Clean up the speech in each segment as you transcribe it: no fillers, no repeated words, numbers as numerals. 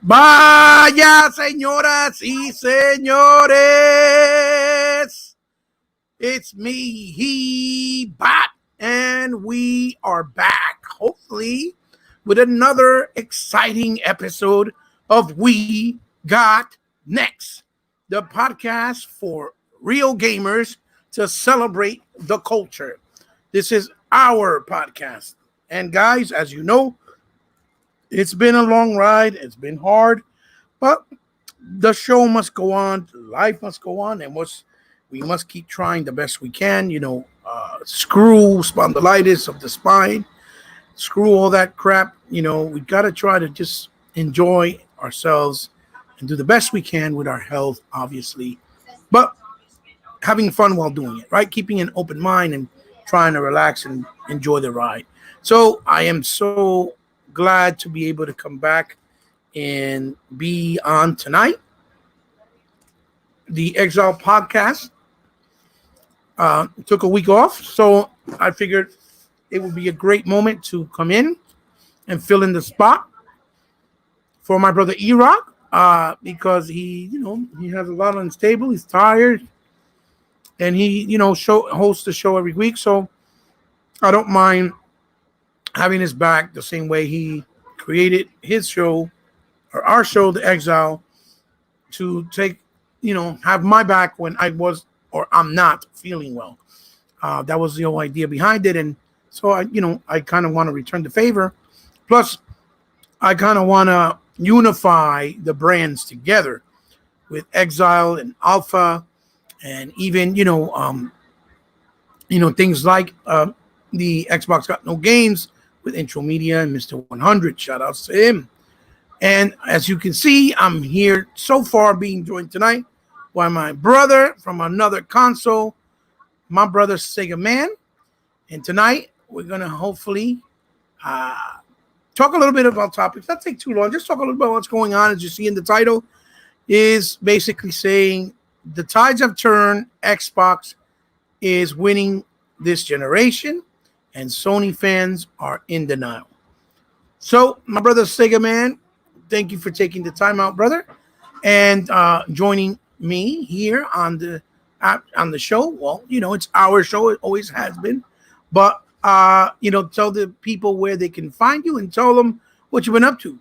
Vaya, señoras y señores. It's me, he, bot, and we are back, hopefully, with another exciting episode of We Got Next, the podcast for real gamers to celebrate the culture. This is our podcast. And guys, as you know, it's been a long ride. It's been hard, but the show must go on. Life must go on, and we must keep trying the best we can. Screw spondylitis of the spine, screw all that crap. We got to try to just enjoy ourselves and do the best we can with our health, obviously, but having fun while doing it, right? Keeping an open mind and trying to relax and enjoy the ride. So I am so glad to be able to come back and be on tonight. The Exile podcast took a week off, so I figured it would be a great moment to come in and fill in the spot for my brother E-Rock because he has a lot on his table. He's tired, and he hosts the show every week, so I don't mind having his back the same way he created his show or our show, The Exile, to have my back when I was or I'm not feeling well. That was the whole idea behind it. And so I kind of want to return the favor. Plus, I kind of want to unify the brands together with Exile and Alpha and even, things like the Xbox Got No Games with Intro Media and Mr. 100. Shout outs to him. And as you can see, I'm here so far being joined tonight by my brother from another console, my brother Sega Man. And tonight we're going to hopefully talk a little bit about topics. Not take too long. Just talk a little bit about what's going on. As you see in the title, is basically saying the tides have turned. Xbox is winning this generation, and Sony fans are in denial. So, my brother Sega Man, thank you for taking the time out, brother, and joining me here on the show. Well, it's our show; it always has been. But tell the people where they can find you and tell them what you've been up to.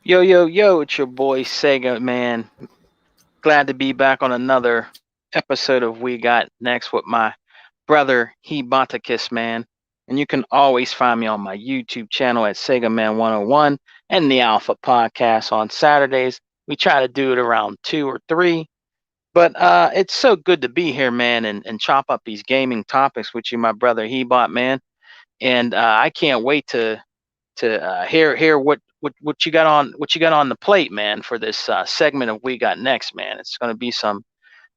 Yo, yo, yo! It's your boy Sega Man. Glad to be back on another episode of We Got Next with my brother Hebaticus, man. And you can always find me on my YouTube channel at Sega Man 101 and the Alpha Podcast on Saturdays. We try to do it around 2 or 3. But it's so good to be here, man, and chop up these gaming topics with you, my brother Hebot, man. And I can't wait to hear what you got on the plate, man, for this segment of We Got Next, man. It's going to be some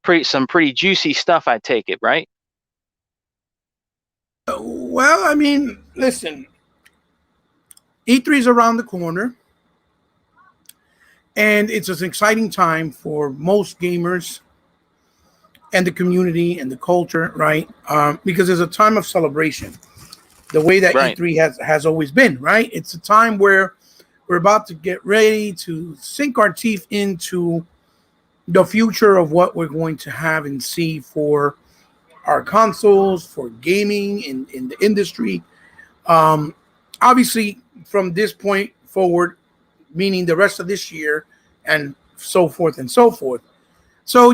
pretty juicy stuff, I take it, right? Well, I mean, listen, E3 is around the corner, and it's an exciting time for most gamers and the community and the culture, right? Because it's a time of celebration, the way that right. E3 has always been, right? It's a time where we're about to get ready to sink our teeth into the future of what we're going to have and see for our consoles, for gaming in the industry. Obviously, from this point forward, meaning the rest of this year and so forth and so forth. So,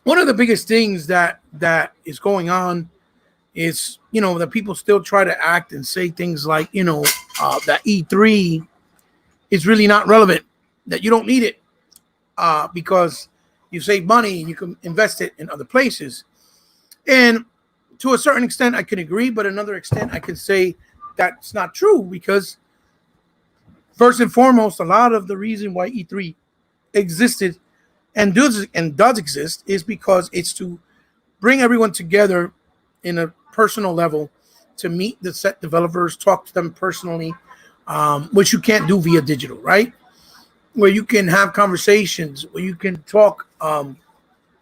one of the biggest things that is going on is, that people still try to act and say things like, that E3 is really not relevant, that you don't need it because you save money and you can invest it in other places. And to a certain extent, I can agree, but another extent, I can say that's not true because first and foremost, a lot of the reason why E3 existed and does exist is because it's to bring everyone together in a personal level to meet the set developers, talk to them personally, which you can't do via digital, right? Where you can have conversations, where you can talk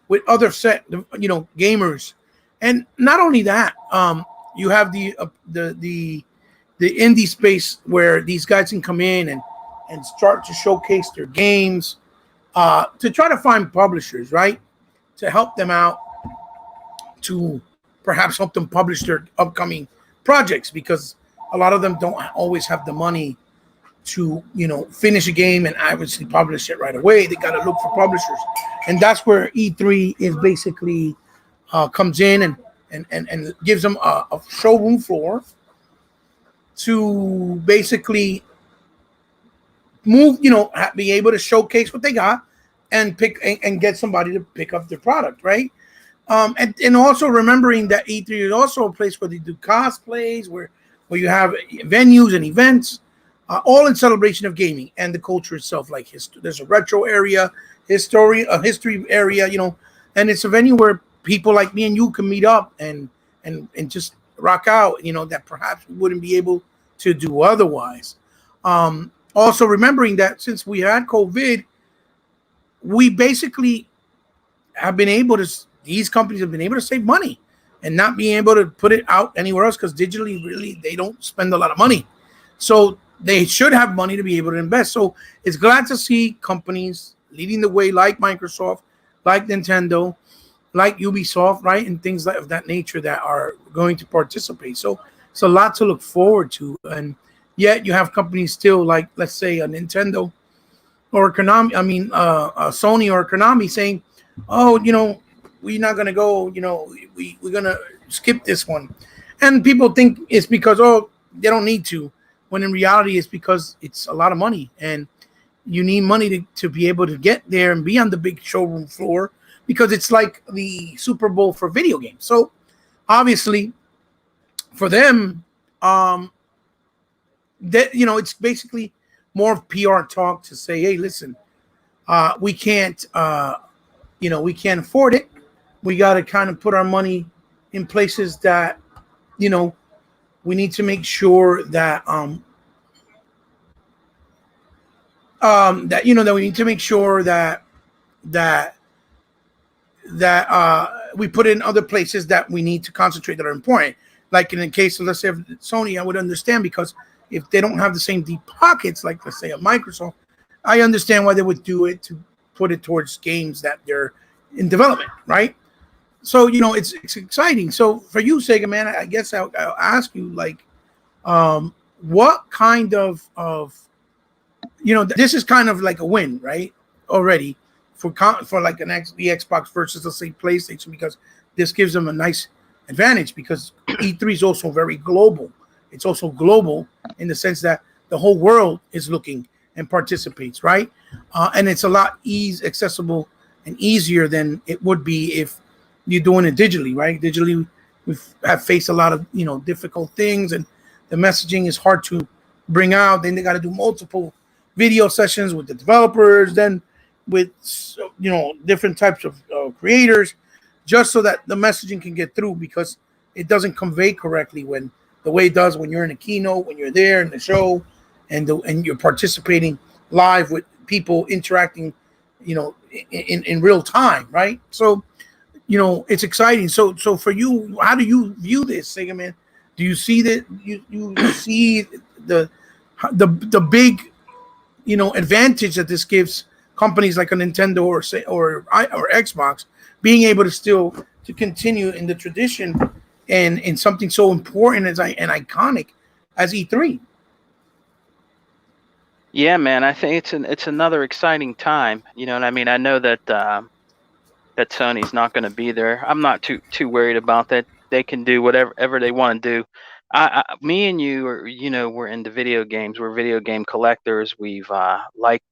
with other set, gamers, and not only that, you have the the indie space where these guys can come in and start to showcase their games, to try to find publishers, right, to help them out, to perhaps help them publish their upcoming projects, because a lot of them don't always have the money to finish a game and obviously publish it right away. They got to look for publishers, and that's where E3 is basically comes in and gives them a showroom floor to basically move, be able to showcase what they got and pick and get somebody to pick up their product, right? And also remembering that E3 is also a place where they do cosplays, where you have venues and events, all in celebration of gaming and the culture itself. Like there's a retro area, a history area, and it's a venue where people like me and you can meet up and just rock out, that perhaps we wouldn't be able to do otherwise. Also remembering that since we had COVID, we basically have been able to, these companies have been able to save money and not being able to put it out anywhere else, because digitally, really, they don't spend a lot of money. So they should have money to be able to invest. So it's glad to see companies leading the way, like Microsoft, like Nintendo, like Ubisoft, right, and things of that nature that are going to participate. So it's a lot to look forward to. And yet you have companies still like, let's say, a Nintendo or Konami, Sony or Konami saying, oh, we're not going to go, we're going to skip this one. And people think it's because, oh, they don't need to, when in reality it's because it's a lot of money. And you need money to be able to get there and be on the big showroom floor, because it's like the Super Bowl for video games. So obviously for them, it's basically more of PR talk to say, hey, listen, we can't afford it. We got to kind of put our money in places that, we need to make sure that that we need to make sure that we put in other places that we need to concentrate that are important. Like in the case of, let's say, Sony, I would understand, because if they don't have the same deep pockets, like let's say a Microsoft, I understand why they would do it, to put it towards games that they're in development, right? So it's exciting. So for you, Sega man, I guess I'll ask you, like, what kind of this is kind of like a win, right? Already for like the Xbox versus, let's say, PlayStation, because this gives them a nice advantage, because E3 is also very global. It's also global in the sense that the whole world is looking and participates, right? And it's a lot accessible and easier than it would be if you're doing it digitally, right? Digitally, we have faced a lot of difficult things, and the messaging is hard to bring out. Then they got to do multiple video sessions with the developers, then with different types of creators, just so that the messaging can get through, because it doesn't convey correctly when the way it does when you're in a keynote, when you're there in the show, and you're participating live with people interacting, in real time, right? So it's exciting. So for you, how do you view this, Sega man? Do you see that you see the big advantage that this gives companies like a Nintendo or Xbox, being able to still to continue in the tradition and in something so important and iconic as E3? Yeah, man, I think it's another exciting time. You know what I mean? I know that that Sony's not going to be there. I'm not too worried about that. They can do whatever they want to do. Me and you are, we're into video games. We're video game collectors. We've liked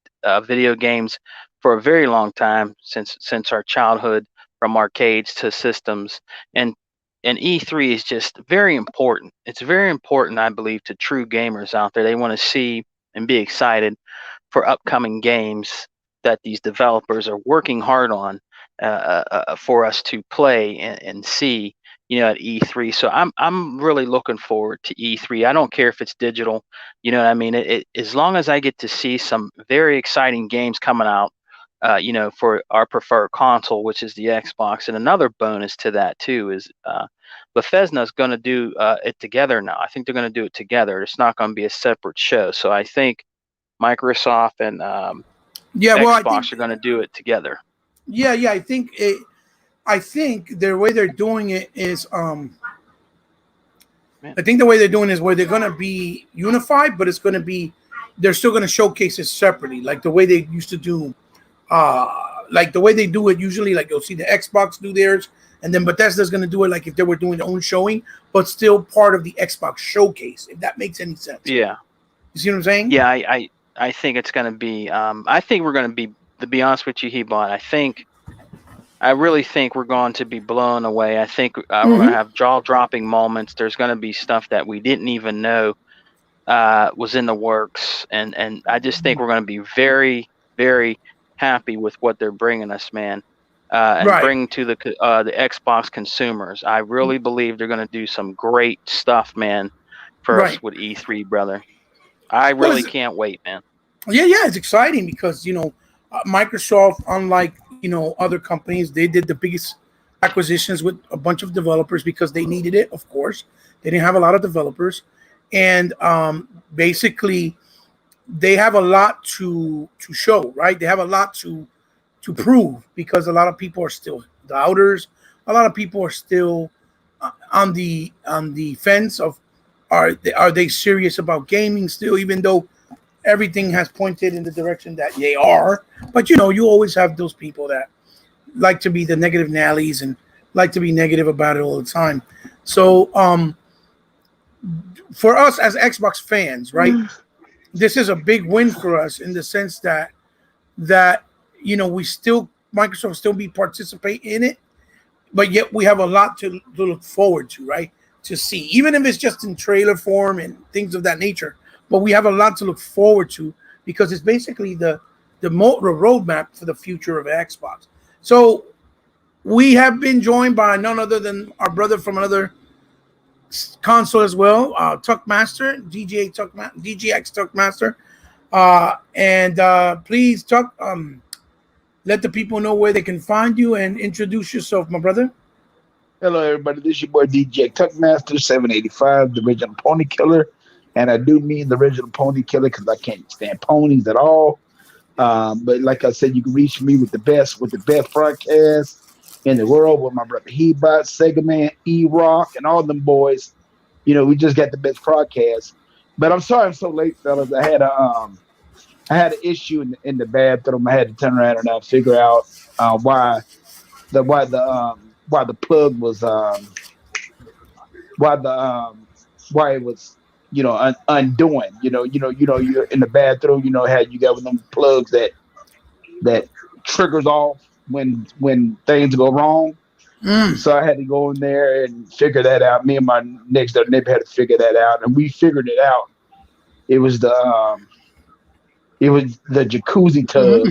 video games for a very long time, since our childhood, from arcades to systems, and E3 is just very important. It's very important, I believe, to true gamers out there. They want to see and be excited for upcoming games that these developers are working hard on, for us to play and see, at E3. So I'm really looking forward to E3. I don't care if it's digital, you know what I mean? As long as I get to see some very exciting games coming out, for our preferred console, which is the Xbox. And another bonus to that too is Bethesda's going to do it together now. I think they're going to do it together. It's not going to be a separate show. So I think Microsoft and Yeah, well, I think Xbox are going to do it together. yeah, I think the way they're doing it is Man. I think the way they're doing is where they're gonna be unified, but it's gonna be they're still gonna showcase it separately, like the way they used to do, like the way they do it usually. Like you'll see the Xbox do theirs, and then Bethesda's gonna do it like if they were doing their own showing, but still part of the Xbox showcase. If that makes any sense. Yeah. You see what I'm saying? Yeah, I think it's going to be. I think we're going to be. To be honest with you, Hebon, I really think we're going to be blown away. I think we're going to have jaw-dropping moments. There's going to be stuff that we didn't even know was in the works, and I just think we're going to be very, very happy with what they're bringing us, man, and Right. bringing to the Xbox consumers. I really believe they're going to do some great stuff, man, for us Right. with E3, brother. I Well, really can't wait, man. yeah, it's exciting because Microsoft, unlike other companies, they did the biggest acquisitions with a bunch of developers because they needed it. Of course, they didn't have a lot of developers, and basically, they have a lot to show. Right, they have a lot to prove because a lot of people are still doubters. A lot of people are still on the fence of are they serious about gaming still, even though everything has pointed in the direction that they are. But you always have those people that like to be the negative Nellies and like to be negative about it all the time. So for us as Xbox fans, right, this is a big win for us in the sense that we still Microsoft still be participate in it, but yet we have a lot to look forward to, right? To see, even if it's just in trailer form and things of that nature. But we have a lot to look forward to because it's basically the roadmap for the future of Xbox. So we have been joined by none other than our brother from another console as well, Tuckmaster, DGX Tuckmaster. And please, Tuck, let the people know where they can find you and introduce yourself, my brother. Hello, everybody. This is your boy DJ Tuckmaster 785, the original Pony Killer. And I do mean the original Pony Killer because I can't stand ponies at all. But like I said, you can reach me with the best broadcast in the world with my brother Hebot, Sega Man, E-Rock, and all them boys. We just got the best broadcast. But I'm sorry I'm so late, fellas. I had an issue in the bathroom. I had to turn around and figure out why the plug was why it was undoing. You're in the bathroom. How you got with them plugs that triggers off when things go wrong. So I had to go in there and figure that out. Me and my next door neighbor had to figure that out, and we figured it out. It was the jacuzzi tub,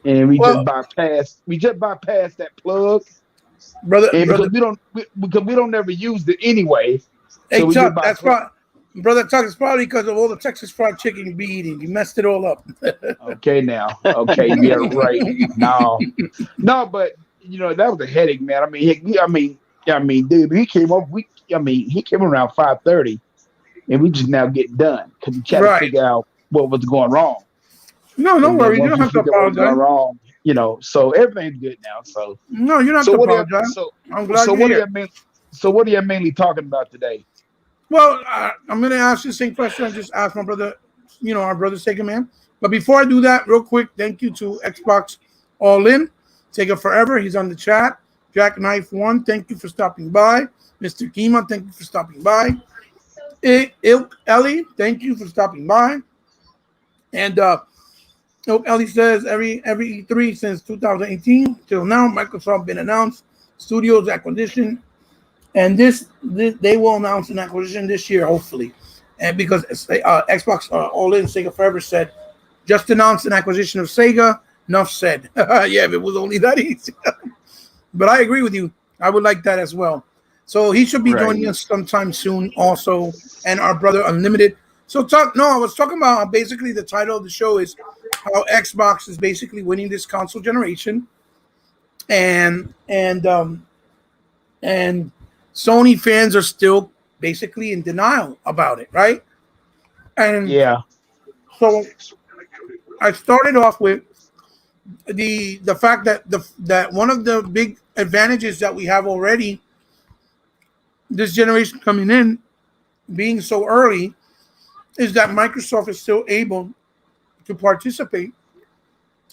and we just bypassed that plug, brother. and Brother, because we don't ever use it anyway. hey, So Tuck, that's why, brother Tuck. It's probably because of all the Texas fried chicken you be eating. You messed it all up. Okay, now, okay, yeah, right. No, but that was a headache, man. I mean, dude, he came up. He came around 5:30, and we just now getting done because we tried to figure out what was going wrong. No, don't worry. You don't have to apologize. Wrong, so everything's good now. So no, you don't have to apologize. I'm glad you're here. So what are you mainly talking about today? Well, I'm going to ask you the same question I just asked my brother, our brother Sega Man. But before I do that, real quick, thank you to Xbox All In. Sega Forever, he's on the chat. Jackknife One, thank you for stopping by. Mr. Kima, thank you for stopping by. Ilk Ellie, thank you for stopping by. And Ilk Ellie says every E3 since 2018 till now, Microsoft been announced studios acquisition, and this they will announce an acquisition this year, hopefully. And because Xbox All In Sega Forever said just announced an acquisition of Sega. Enough said. Yeah, if it was only that easy. But I agree with you. I would like that as well. So he should be joining us sometime soon also. And our brother Unlimited. So I was talking about basically the title of the show is how Xbox is basically winning this console generation. And Sony fans are still basically in denial about it, right? And Yeah. so I started off with the fact that that one of the big advantages that we have already this generation coming in being so early is that Microsoft is still able to participate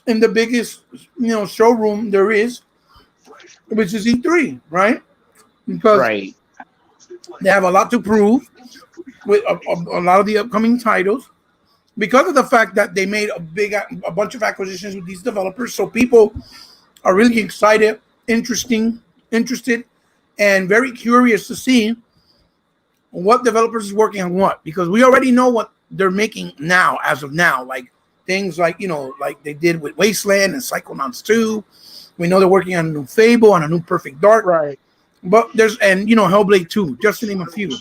in the biggest showroom there is, which is E3, right? Because Right. they have a lot to prove with a lot of the upcoming titles because of the fact that they made a bunch of acquisitions with these developers. So people are really excited, interested, and very curious to see what developers is working on what, because we already know what they're making now as of now, like things like like they did with Wasteland and Psychonauts 2. We know they're working on a new Fable, on a new Perfect Dark, Right. but there's and Hellblade 2, just to name a few.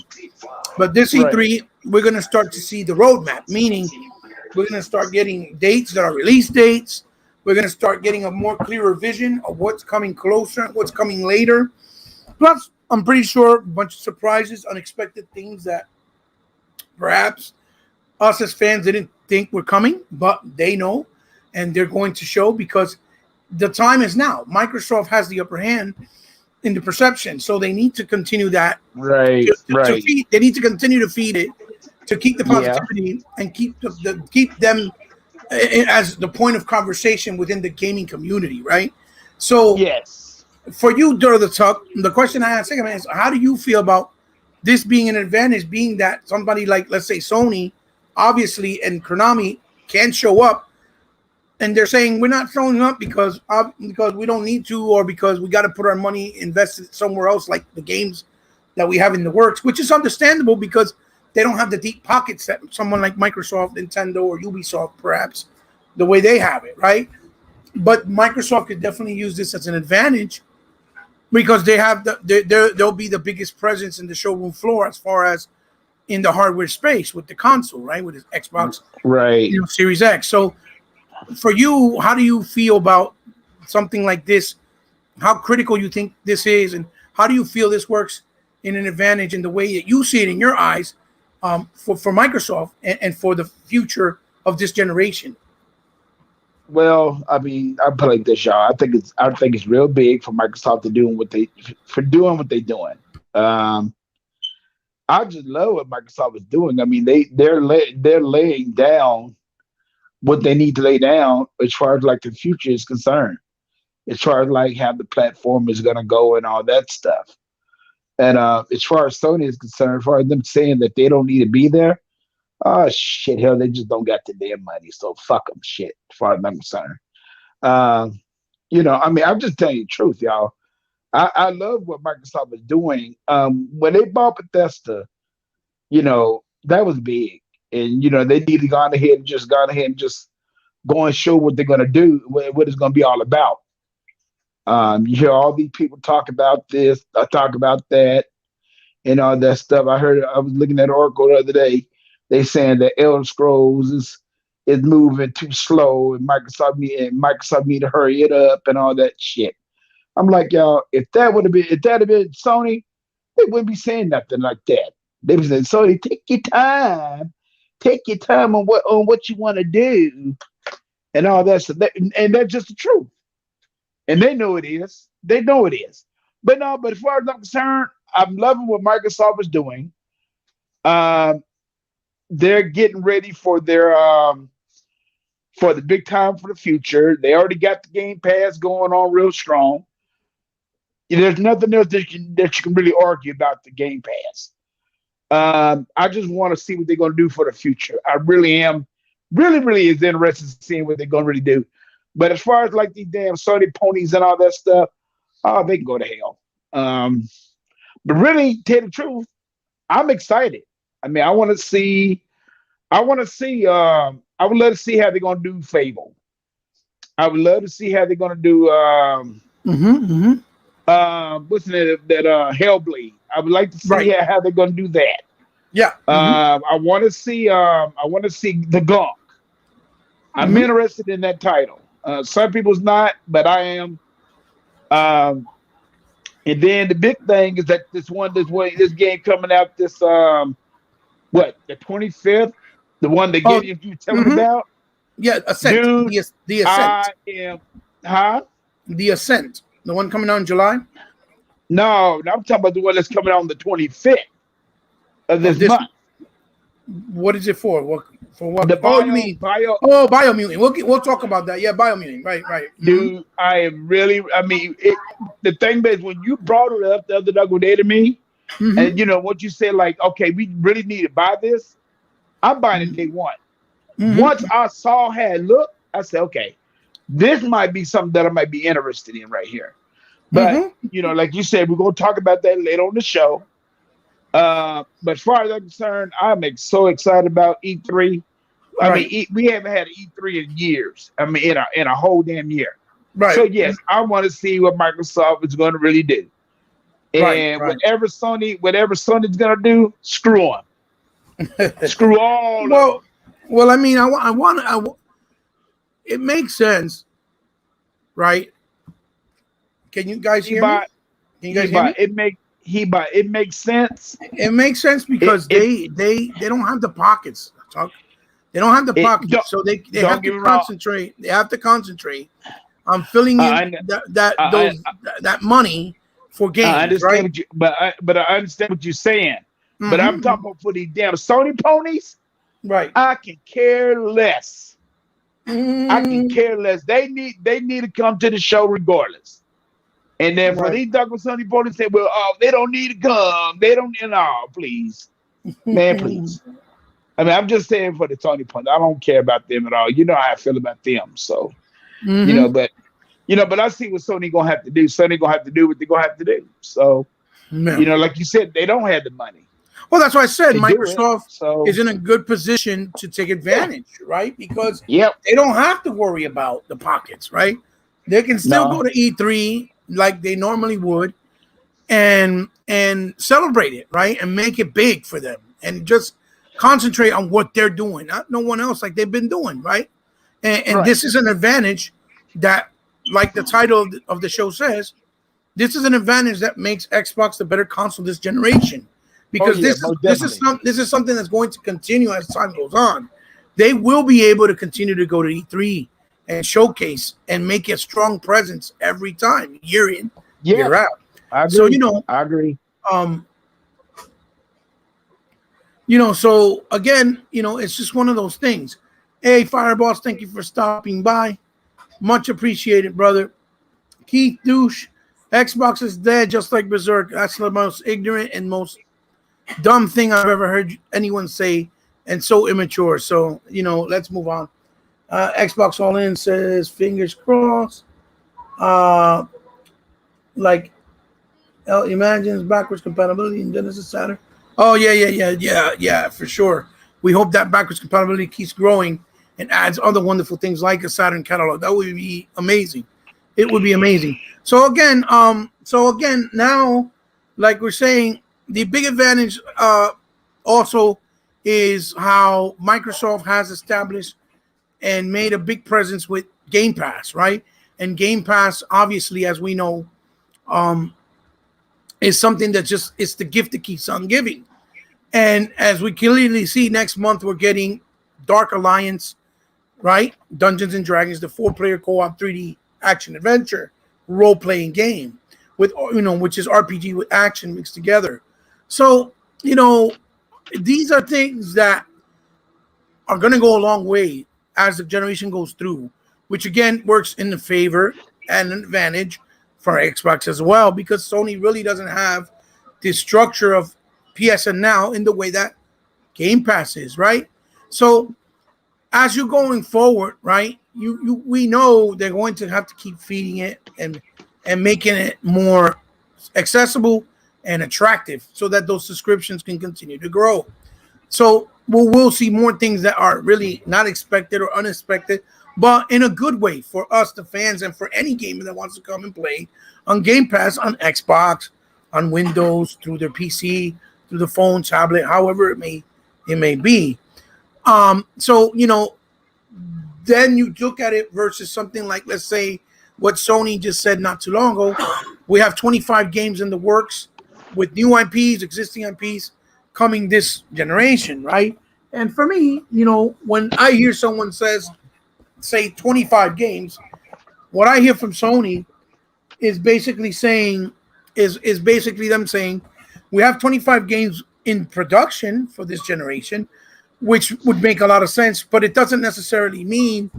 But this Right. E3, we're gonna start to see the roadmap, meaning we're gonna start getting dates that are release dates. We're gonna start getting a more clearer vision of what's coming closer, what's coming later. Plus, I'm pretty sure a bunch of surprises, unexpected things that perhaps us as fans didn't think were coming, but they know, and they're going to show because the time is now. Microsoft has the upper hand in the perception, so they need to continue that. Right. To Right. feed, they need to continue to feed it to keep the Yeah. positivity and keep them as the point of conversation within the gaming community, right? So Yes. for you, Dur the Tuck, the question I asked second is, how do you feel about this being an advantage, being that somebody like, let's say, Sony, obviously, and Konami can show up, and they're saying we're not showing up because we don't need to, or because we got to put our money invested somewhere else, like the games that we have in the works, which is understandable because they don't have the deep pockets that someone like Microsoft, Nintendo, or Ubisoft, perhaps, the way they have it, right? But Microsoft could definitely use this as an advantage because they have they'll be the biggest presence in the showroom floor as far as in the hardware space with the console, right? With the Xbox, Right. Series X. So for you, how do you feel about something like this? How critical you think this is, and how do you feel this works in an advantage in the way that you see it in your eyes for Microsoft and for the future of this generation? Well, I mean, I put it like this, y'all. I think it's real big for Microsoft to doing what they for doing what they're doing. Um, I just love what Microsoft is doing. I mean, they're laying down what they need to lay down as far as like the future is concerned, as far as like how the platform is gonna go and all that stuff. And as far as Sony is concerned, as far as them saying that they don't need to be there, oh shit, hell, they just don't got the damn money. So fuck them, shit. As far as I'm concerned, um, I mean, I'm just telling you the truth, y'all. I love what Microsoft is doing. When they bought Bethesda, that was big, and they need to go ahead and just go and show what they're gonna do, what it's gonna be all about. You hear all these people talk about this, talk about that, and all that stuff. I was looking at Oracle the other day. They saying that Elder Scrolls is moving too slow, and Microsoft need to hurry it up and all that shit. I'm like, y'all, if that had been Sony, they wouldn't be saying nothing like that. They be saying, Sony, take your time on what you want to do, and all that stuff. And that's just the truth. And they know it is. They know it is. But no, but as far as I'm concerned, I'm loving what Microsoft is doing. Um, they're getting ready for the big time for the future. They already got the Game Pass going on real strong. There's nothing else that you can really argue about the Game Pass. I just want to see what they're going to do for the future. I really am, really, really is interested in seeing what they're going to really do. But as far as like these damn Sony ponies and all that stuff, oh, they can go to hell. But really, to tell the truth, I'm excited. I mean, I want to see. I want to see. I would love to see how they're going to do Fable. I would love to see how they're going to do. What's that? Hellblade. I would like to see Right. how they're going to do that. Yeah. I want to see. I want to see the Gunk. I'm interested in that title. Some people's not, but I am. And then the big thing is that this game coming out the 25th, the one that Oh, you telling about, yeah, Ascent, dude. the I Ascent, am, huh? the Ascent, the one coming out in July No, I'm talking about the one that's coming out on the 25th of of this this. month. What is it for? What for? What? The Oh, you mean? bio, Oh, Biomutant. We'll talk about that. Yeah, Biomutant. Right, right. dude. I am really. I mean, the thing is, when you brought it up the other day to me, Mm-hmm. and what you said, like, okay, we really need to buy this. I'm buying it day one. Once Mm-hmm. I saw how it looked, I said, okay, this might be something that I might be interested in right here. But Mm-hmm. like you said, we're gonna talk about that later on the show. But as far as I'm concerned, I'm so excited about E3. I mean, Right. we haven't had an E3 in years. I mean, in a whole damn year. So Right. yes, I want to see what Microsoft is going to really do. Right. And Right. whatever Sony's going to do, screw them. Screw all of them. Well. I mean, it makes sense, right? Can you guys He hear me? bought, Can you he guys hear me? bought. It makes sense. It makes sense because It they don't have the pockets. Chuck. They don't have the it pockets, so they have don't to get me wrong. concentrate. They have to concentrate on filling in I, I, that money for I games, understand right? what but I understand what you're saying. But I'm Mm-hmm. talking about for these damn Sony ponies. Right. I can care less. I can Mm, care less. They need to come to the show regardless. And then for right. these Douglas Sunday ponies say, well, oh, they don't need to come. They don't need please. Man, please. I mean, I'm just saying for the Tony ponies. I don't care about them at all. You know how I feel about them. So, Mm-hmm. but I see what Sony gonna have to do. Sony gonna have to do what they're gonna have to do. So, Yeah. like you said, they don't have the money Well, that's why I said to do it. Microsoft is So in a good position to take yeah. advantage, right? Because Yep. they don't have to worry about the pockets, right? They can still go No. to E3 like they normally would and celebrate it, right? And make it big for them and just concentrate on what they're doing, not no one else like they've been doing, right? And Right. this is an advantage that, like the title of the show says, this is an advantage that makes Xbox the better console this generation, Oh because yeah, most definitely. this is something that's going to continue as time goes on. They will be able to continue to go to E3 and showcase and make a strong presence every time, year in, Yeah, year out. I So agree. I agree. um, so again, it's just one of those things. Hey, Fireballs, thank you for stopping by. Much appreciated, brother. Keith Douche, Xbox is dead, just like Berserk. That's the most ignorant and most dumb thing I've ever heard anyone say, and so immature. So, let's move on. Xbox All In says, fingers crossed. Like, imagines backwards compatibility in Genesis Saturn. Oh, yeah, for sure. We hope that backwards compatibility keeps growing and adds other wonderful things like a Saturn catalog. That would be amazing. It would be amazing. So again, now, like we're saying, the big advantage also is how Microsoft has established and made a big presence with Game Pass, right? And Game Pass, obviously, as we know, is something that just it's the gift that keeps on giving. And as we clearly see, next month we're getting Dark Alliance, right? Dungeons and Dragons, the 4-player co-op 3D action adventure role-playing game with which is RPG with action mixed together. So these are things that are going to go a long way as the generation goes through, which again works in the favor and an advantage for Xbox as well, because Sony really doesn't have the structure of PSN Now in the way that Game Pass is, right? So as you're going forward, right, we know they're going to have to keep feeding it and making it more accessible and attractive so that those subscriptions can continue to grow. So we'll see more things that are really not expected or unexpected, but in a good way for us, the fans, and for any gamer that wants to come and play on Game Pass on Xbox, on Windows, through their PC, through the phone, tablet, however it may be. So then you look at it versus something like, let's say, what Sony just said not too long ago we have 25 games in the works with new IPs, existing IPs coming this generation, right? And for me, when I hear someone say 25 games, what I hear from Sony is basically saying is basically them saying we have 25 games in production for this generation, which would make a lot of sense, but it doesn't necessarily mean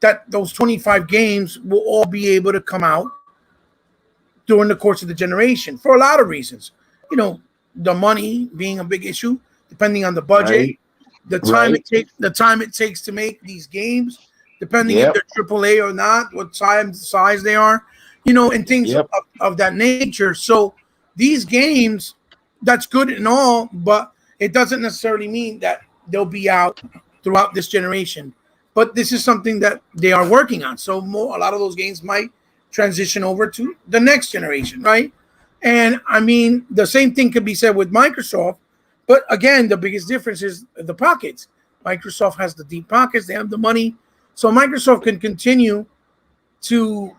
that those 25 games will all be able to come out during the course of the generation for a lot of reasons. The money being a big issue, depending on the budget, Right. the time it takes to make these games, depending if Yep. they're AAA or not, what size they are, and things Yep. of that nature. So these games, that's good and all, but it doesn't necessarily mean that they'll be out throughout this generation. But this is something that they are working on. So a lot of those games might transition over to the next generation, right? And I mean, the same thing could be said with Microsoft. But again, the biggest difference is the pockets. Microsoft has the deep pockets; they have the money, so Microsoft can continue to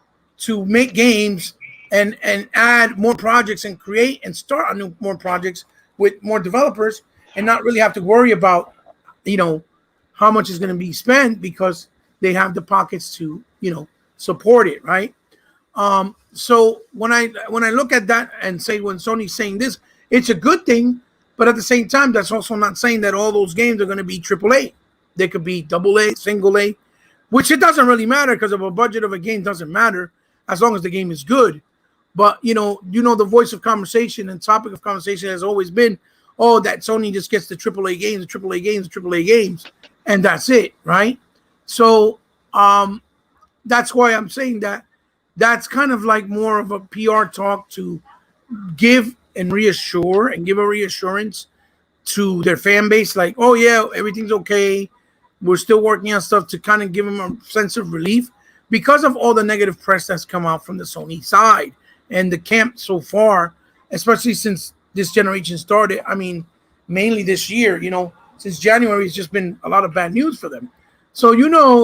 make games and add more projects and create and start on more projects with more developers, and not really have to worry about how much is going to be spent because they have the pockets to support it, right? So when I look at that and say when Sony's saying this, it's a good thing, but at the same time, that's also not saying that all those games are going to be AAA. They could be AA, single A, which it doesn't really matter because of a budget of a game doesn't matter as long as the game is good. But the voice of conversation and topic of conversation has always been, oh, that Sony just gets the AAA games, the AAA games, the AAA games, and that's it, right? So that's why I'm saying that that's kind of like more of a PR talk to give and reassure and give a reassurance to their fan base, like, oh yeah, everything's okay. We're still working on stuff to kind of give them a sense of relief because of all the negative press that's come out from the Sony side and the camp so far, especially since this generation started. I mean, mainly this year, since January, it's just been a lot of bad news for them. So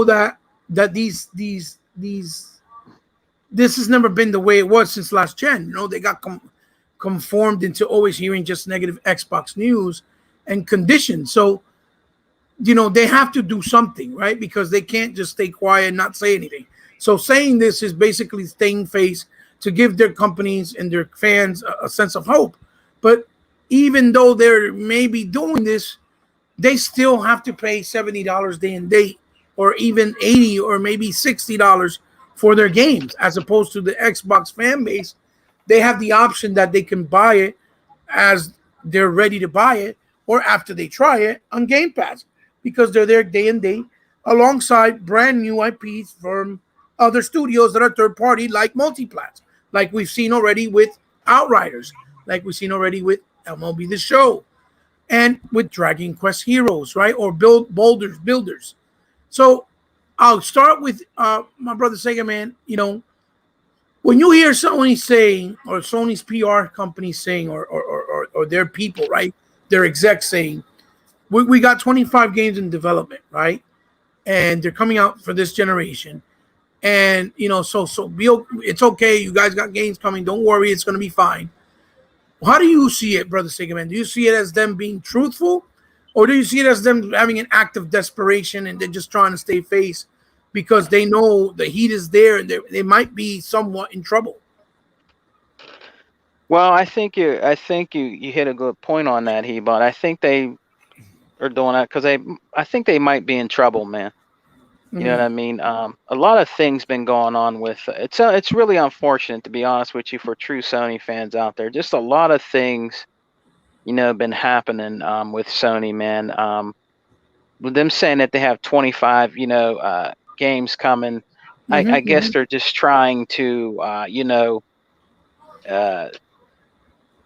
that this has never been the way it was since last gen. They got conformed into always hearing just negative Xbox news and conditions. So, they have to do something, right? Because they can't just stay quiet and not say anything. So saying this is basically staying face to give their companies and their fans a sense of hope. But even though they're maybe doing this, they still have to pay $70 day and date, or even $80 or maybe $60 for their games, as opposed to the Xbox fan base. They have the option that they can buy it as they're ready to buy it or after they try it on Game Pass, because they're there day and day alongside brand new IPs from other studios that are third party, like Multiplats, like we've seen already with Outriders, like we've seen already with MLB The Show, and with Dragon Quest Heroes, right? Or Builders. So I'll start with my brother Sega Man. When you hear Sony saying, or Sony's PR company saying, or their people, right? Their execs saying, we got 25 games in development, right? And they're coming out for this generation. And, it's okay. You guys got games coming. Don't worry. It's going to be fine. How do you see it, Brother Segaman? Do you see it as them being truthful? Or do you see it as them having an act of desperation and they're just trying to stay face because they know the heat is there and they might be somewhat in trouble? Well, I think you hit a good point on that, Hebot. I think they are doing that because I think they might be in trouble, man. You know what I mean? A lot of things been going on with it's really unfortunate, to be honest with you, for true Sony fans out there. Just a lot of things, been happening with Sony, man. With them saying that they have 25, games coming, I guess they're just trying to,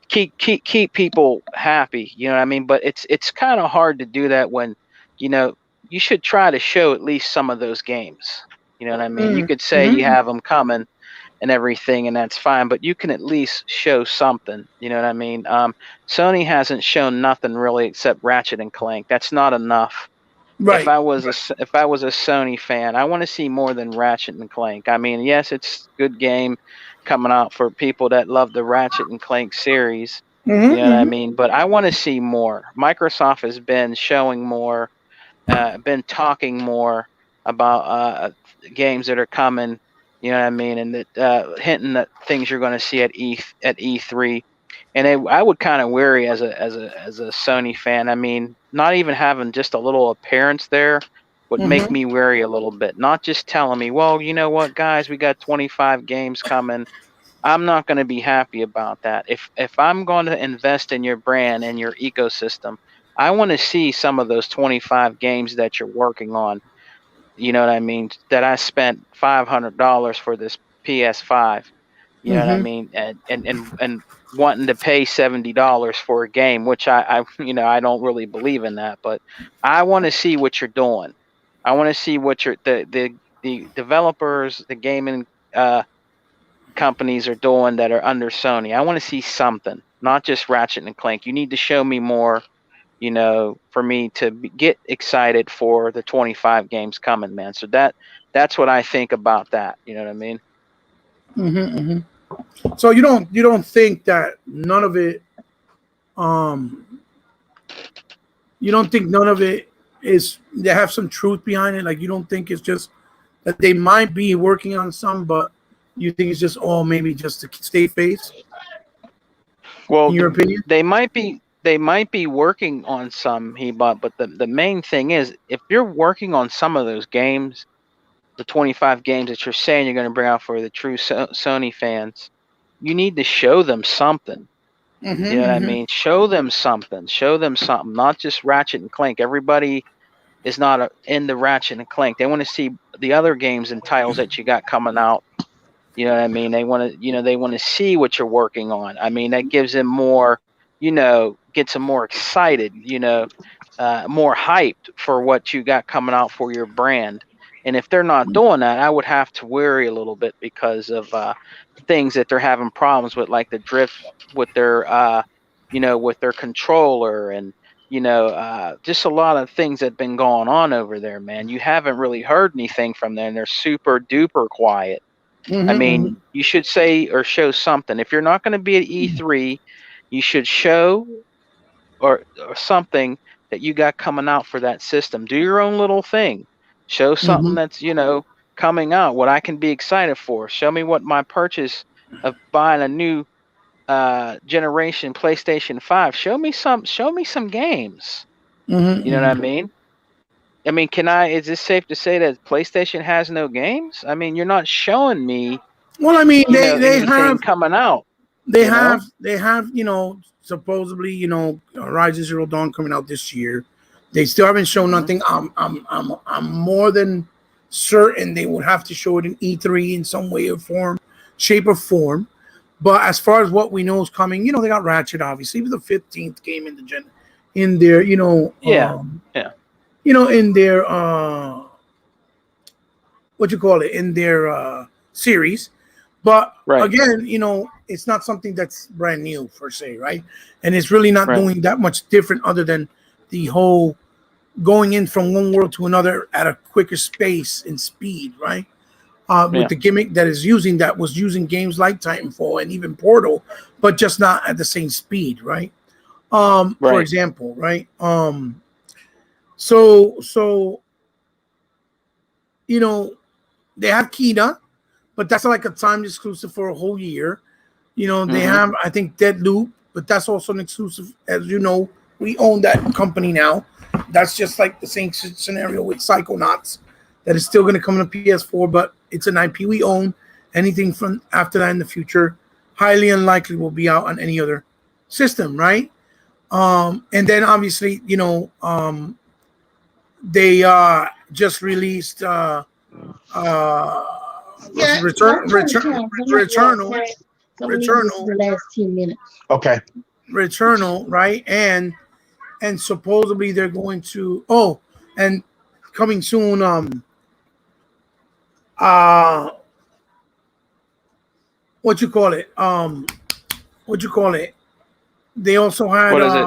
keep people happy. You know what I mean? But it's kind of hard to do that when, you should try to show at least some of those games. You know what I mean? You could say you have them coming and everything, and that's fine, but you can at least show something. You know what I mean? Sony hasn't shown nothing really except Ratchet and Clank. That's not enough. Right. If I was a Sony fan, I want to see more than Ratchet and Clank. I mean, yes, it's a good game. coming out for people that love the Ratchet and Clank series. You know what I Mm-hmm, mean? But I want to see more. Microsoft has been showing more, been talking more about games that are coming. You know what I mean? And that hinting at things you're going to see at E3. And I would kind of worry as a Sony fan. I mean, not even having just a little appearance there would make mm-hmm, me worry a little bit. Not just telling me, well, you know what, guys, we got 25 games coming. I'm not going to be happy about that. If I'm going to invest in your brand and your ecosystem, I want to see some of those 25 games that you're working on. You know what I mean? That I spent $500 for this PS5. You know what I mm-hmm, mean? And wanting to pay $70 for a game, which I I don't really believe in that, but I want to see what you're doing. I want to see what the developers, the gaming companies are doing that are under Sony. I want to see something, not just Ratchet and Clank. You need to show me more, for me to get excited for the 25 games coming, man. So that's what I think about that. You know what I mean? mm-hmm, mm-hmm. So you don't think that none of it, um, you don't think none of it is they have some truth behind it? Like you don't think it's just that they might be working on some, but you think it's just all maybe just to stay face, Well, in your opinion? they might be working on some, but the main thing is if you're working on some of those games, the 25 games that you're saying you're going to bring out for the true Sony fans, you need to show them something. You know what I Mm-hmm, mean? Show them something. Show them something, not just Ratchet and Clank. Everybody is not in the Ratchet and Clank. They want to see the other games and titles that you got coming out. You know what I mean? They want to see what you're working on. I mean, that gives them more, gets them more excited, more hyped for what you got coming out for your brand. And if they're not doing that, I would have to worry a little bit because of things that they're having problems with, like the drift with their controller, and just a lot of things that have been going on over there, man. You haven't really heard anything from them. They're super duper quiet. I mm-hmm, mean, you should say or show something. If you're not going to be at E3, you should show or something that you got coming out for that system. Do your own little thing. Show something mm-hmm, that's, coming out, what I can be excited for. Show me what my purchase of buying a new generation PlayStation 5. Show me some games. mm-hmm, You know what I mm-hmm. mean? I mean, is it safe to say that PlayStation has no games? I mean, you're not showing me, Well, I mean, they anything have coming out, they you know? have they have supposedly Horizon Zero Dawn coming out this year. They still haven't shown Hmm. nothing. I'm more than certain they would have to show it in E3 in some way or form, shape or form. But as far as what we know is coming, they got Ratchet, obviously, with the 15th game in the in their, Yeah. Yeah. in their what you call it, in their series. But Right. again, it's not something that's brand new per se, right? And it's really not Right. doing that much different other than the whole going in from one world to another at a quicker space and speed, right? With Yeah. the gimmick that was using games like Titanfall and even Portal, but just not at the same speed, right? For Right. example, right? So they have Kita, but that's like a timed exclusive for a whole year. They Hmm. have, I think, Deadloop, but that's also an exclusive. As you know, we own that company now. That's just like the same scenario with Psychonauts, that is still going to come on the PS4, but it's an IP we own. Anything from after that in the future, highly unlikely will be out on any other system, right? And then obviously, they just released what's Yeah, it, don't turn the camera. Returnal, Somebody needs to listen Returnal, to the last 10 minutes. Okay. Returnal, right? And supposedly they're going to and coming soon, uh what you call it? What you call it? They also had What is it?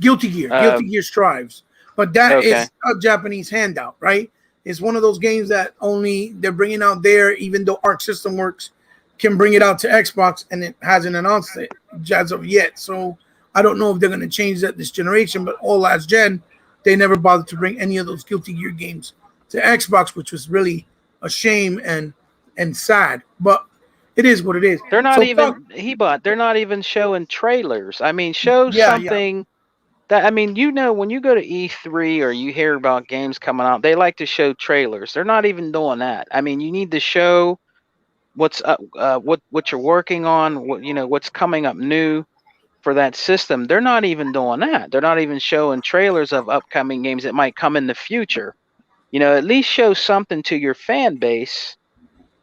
Guilty Gear Strives. But that Okay. is a Japanese handout, right? It's one of those games that only they're bringing out there, even though Arc System Works can bring it out to Xbox, and it hasn't announced it as of yet. So I don't know if they're going to change that this generation. But all last gen, they never bothered to bring any of those Guilty Gear games to Xbox, which was really a shame and sad. But it is what it is. They're not So even they're not even showing trailers. I mean, show something that, I mean, when you go to E3 or you hear about games coming out, they like to show trailers. They're not even doing that. I mean, you need to show what's what you're working on, what's coming up new for that system. They're not even doing that. They're not even showing trailers of upcoming games that might come in the future. At least show something to your fan base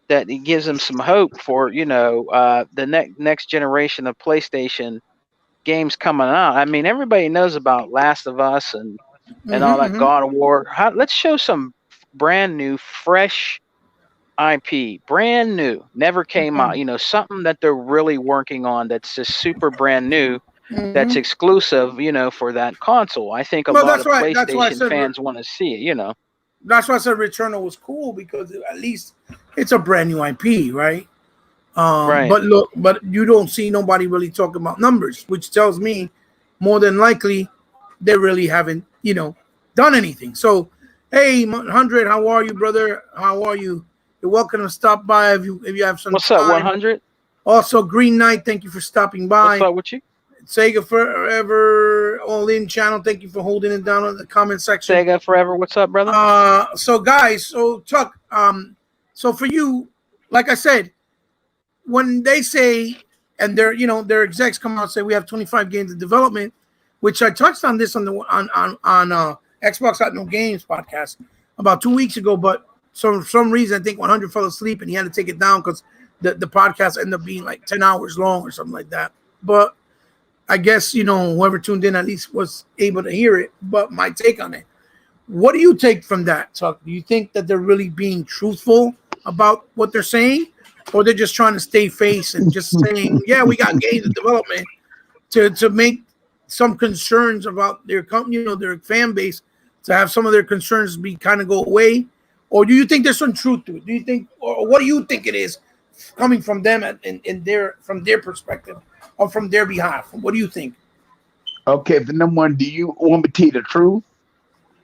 that it gives them some hope for the next generation of PlayStation games coming out. I mean, everybody knows about Last of Us and all that God of War. Let's show some brand new, fresh IP, brand new, never came out. Something that they're really working on that's just super brand new, that's exclusive, for that console. I think a lot of PlayStation fans want to see it. That's why I said Returnal was cool, because at least it's a brand new IP, right? Right. But you don't see nobody really talking about numbers, which tells me more than likely they really haven't, done anything. So, hey, 100, how are you, brother? How are you? You're welcome to stop by if you have some. What's up, 100? Also, Green Knight, thank you for stopping by. What's up with you? Sega Forever All In channel, thank you for holding it down in the comment section. Sega Forever, what's up, brother? So guys, Chuck, so for you, like I said, when they say, and their execs come out and say we have 25 games in development, which I touched on this on Xbox Got No Games podcast about 2 weeks ago, but for some reason I think 100 fell asleep and he had to take it down because the podcast ended up being like 10 hours long or something like that. But I guess, whoever tuned in at least was able to hear it. But my take on it, what do you take from that, Chuck? Do you think that they're really being truthful about what they're saying? Or they're just trying to stay face and just saying, yeah, we got games in development to make some concerns about their company, their fan base, to have some of their concerns be kind of go away? Or do you think there's some truth to it? Do you think, or what do you think it is coming from them from their perspective? Or from their behalf? What do you think? Okay, for number one, do you want me to tell you the truth?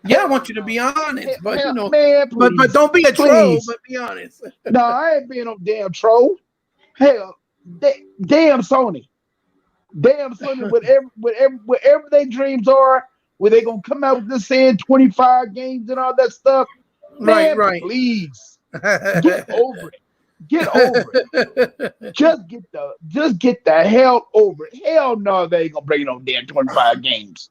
Yeah, I want you to be honest, but man, please, but don't be a troll. But be honest. No, I ain't being no damn troll. Hell, damn Sony, whatever their dreams are, where they gonna come out with this saying 25 games and all that stuff. Man, right. Please get over it. Get over it. Just get the hell over it. Hell no, they ain't gonna bring no damn 25 games.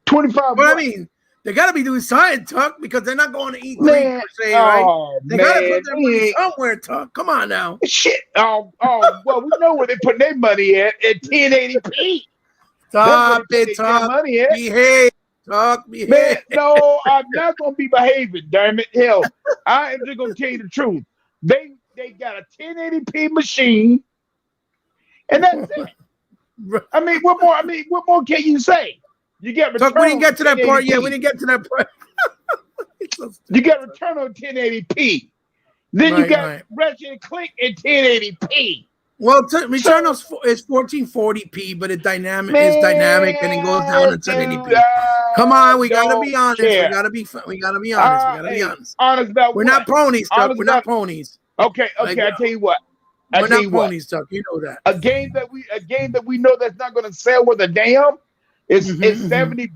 25. But I mean, they gotta be doing something, Tuck, because they're not going to E3 per se, right? They gotta put their money somewhere, Tuck. Come on now. Shit. Well, we know where they put their money at 1080p. Stop it, Tuck. Behave. Tuck, behave. Man, no, I'm not gonna be behaving, damn it. Hell, I am just gonna tell you the truth. They got a 1080p machine, and that's it. I mean, what more can you say? You get return. We didn't get to that part yet. We didn't get to that part. You got return on 1080p. Then you got Ratchet & Clank in 1080p. Well, Returnal is 1440p, but it's dynamic and it goes down to 1080p. Come on, we gotta be honest. We gotta be honest. Honest about We're not ponies, Chuck. We're not ponies. Okay. I tell you what. We're not ponies, Chuck. You know that. A game that we know that's not going to sell with a damn is $70.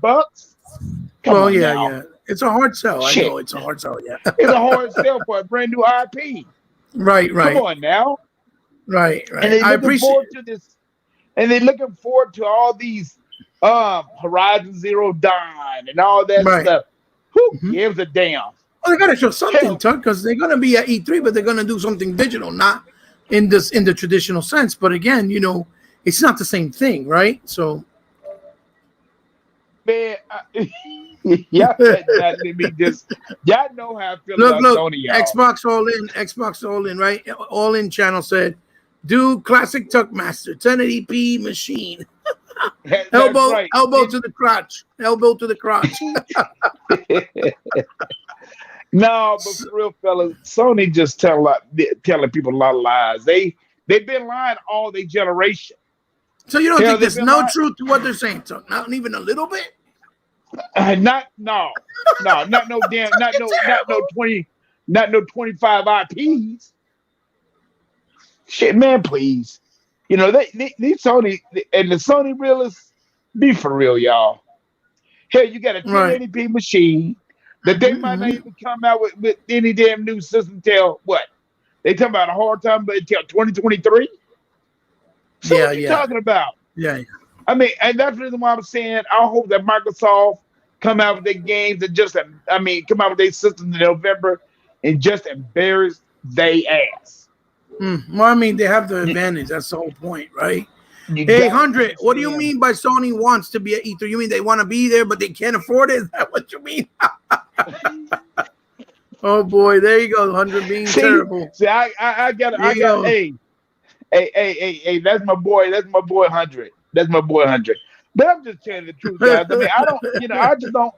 Come on now. Yeah. It's a hard sell. Shit. I know it's a hard sell. Yeah. It's a hard sell for a brand new IP. Right. Come on now. Right. And they're looking forward to this. And they're looking forward to all these Horizon Zero Dawn and all that stuff. Who gives a damn? Well, they gotta show something, Tuck, because they're gonna be at E3, but they're gonna do something digital, not in the traditional sense. But again, it's not the same thing, right? So, man, y'all know how I feel about Sony. Y'all. Xbox All In, right? All In channel said, "Do classic Tuck Master 1080p machine." Elbow to the crotch. No, but for real, fellas, Sony just telling people a lot of lies. They They've been lying all their generation. So you don't Hell, think they've there's been no lying. truth to what they're saying? So not even a little bit? Not not no damn, not no 20, not no 25 IPs. Shit, man, please. You know these Sony and the Sony realists. Be for real, y'all. Hell, you got a Right. 1080p machine that they might not even come out with any damn new system till what? They talking about a hard time, but until 2023. So Yeah, what you yeah. talking about? Yeah. I mean, and that's the reason why I'm saying I hope that Microsoft come out with their games and just, I mean, come out with their systems in November and just embarrass they ass. Well, I mean, they have the You, advantage. That's the whole point, right? you Hey, gotta 100, what do you understand. mean by Sony wants to be at E3? You mean they want to be there, but they can't afford it? Is that what you mean? Oh, boy. There you go. 100 being See, terrible. I got, There you go. hey, that's my boy. That's my boy, 100. That's my boy, 100. But I'm just telling the truth, guys. I mean, I don't,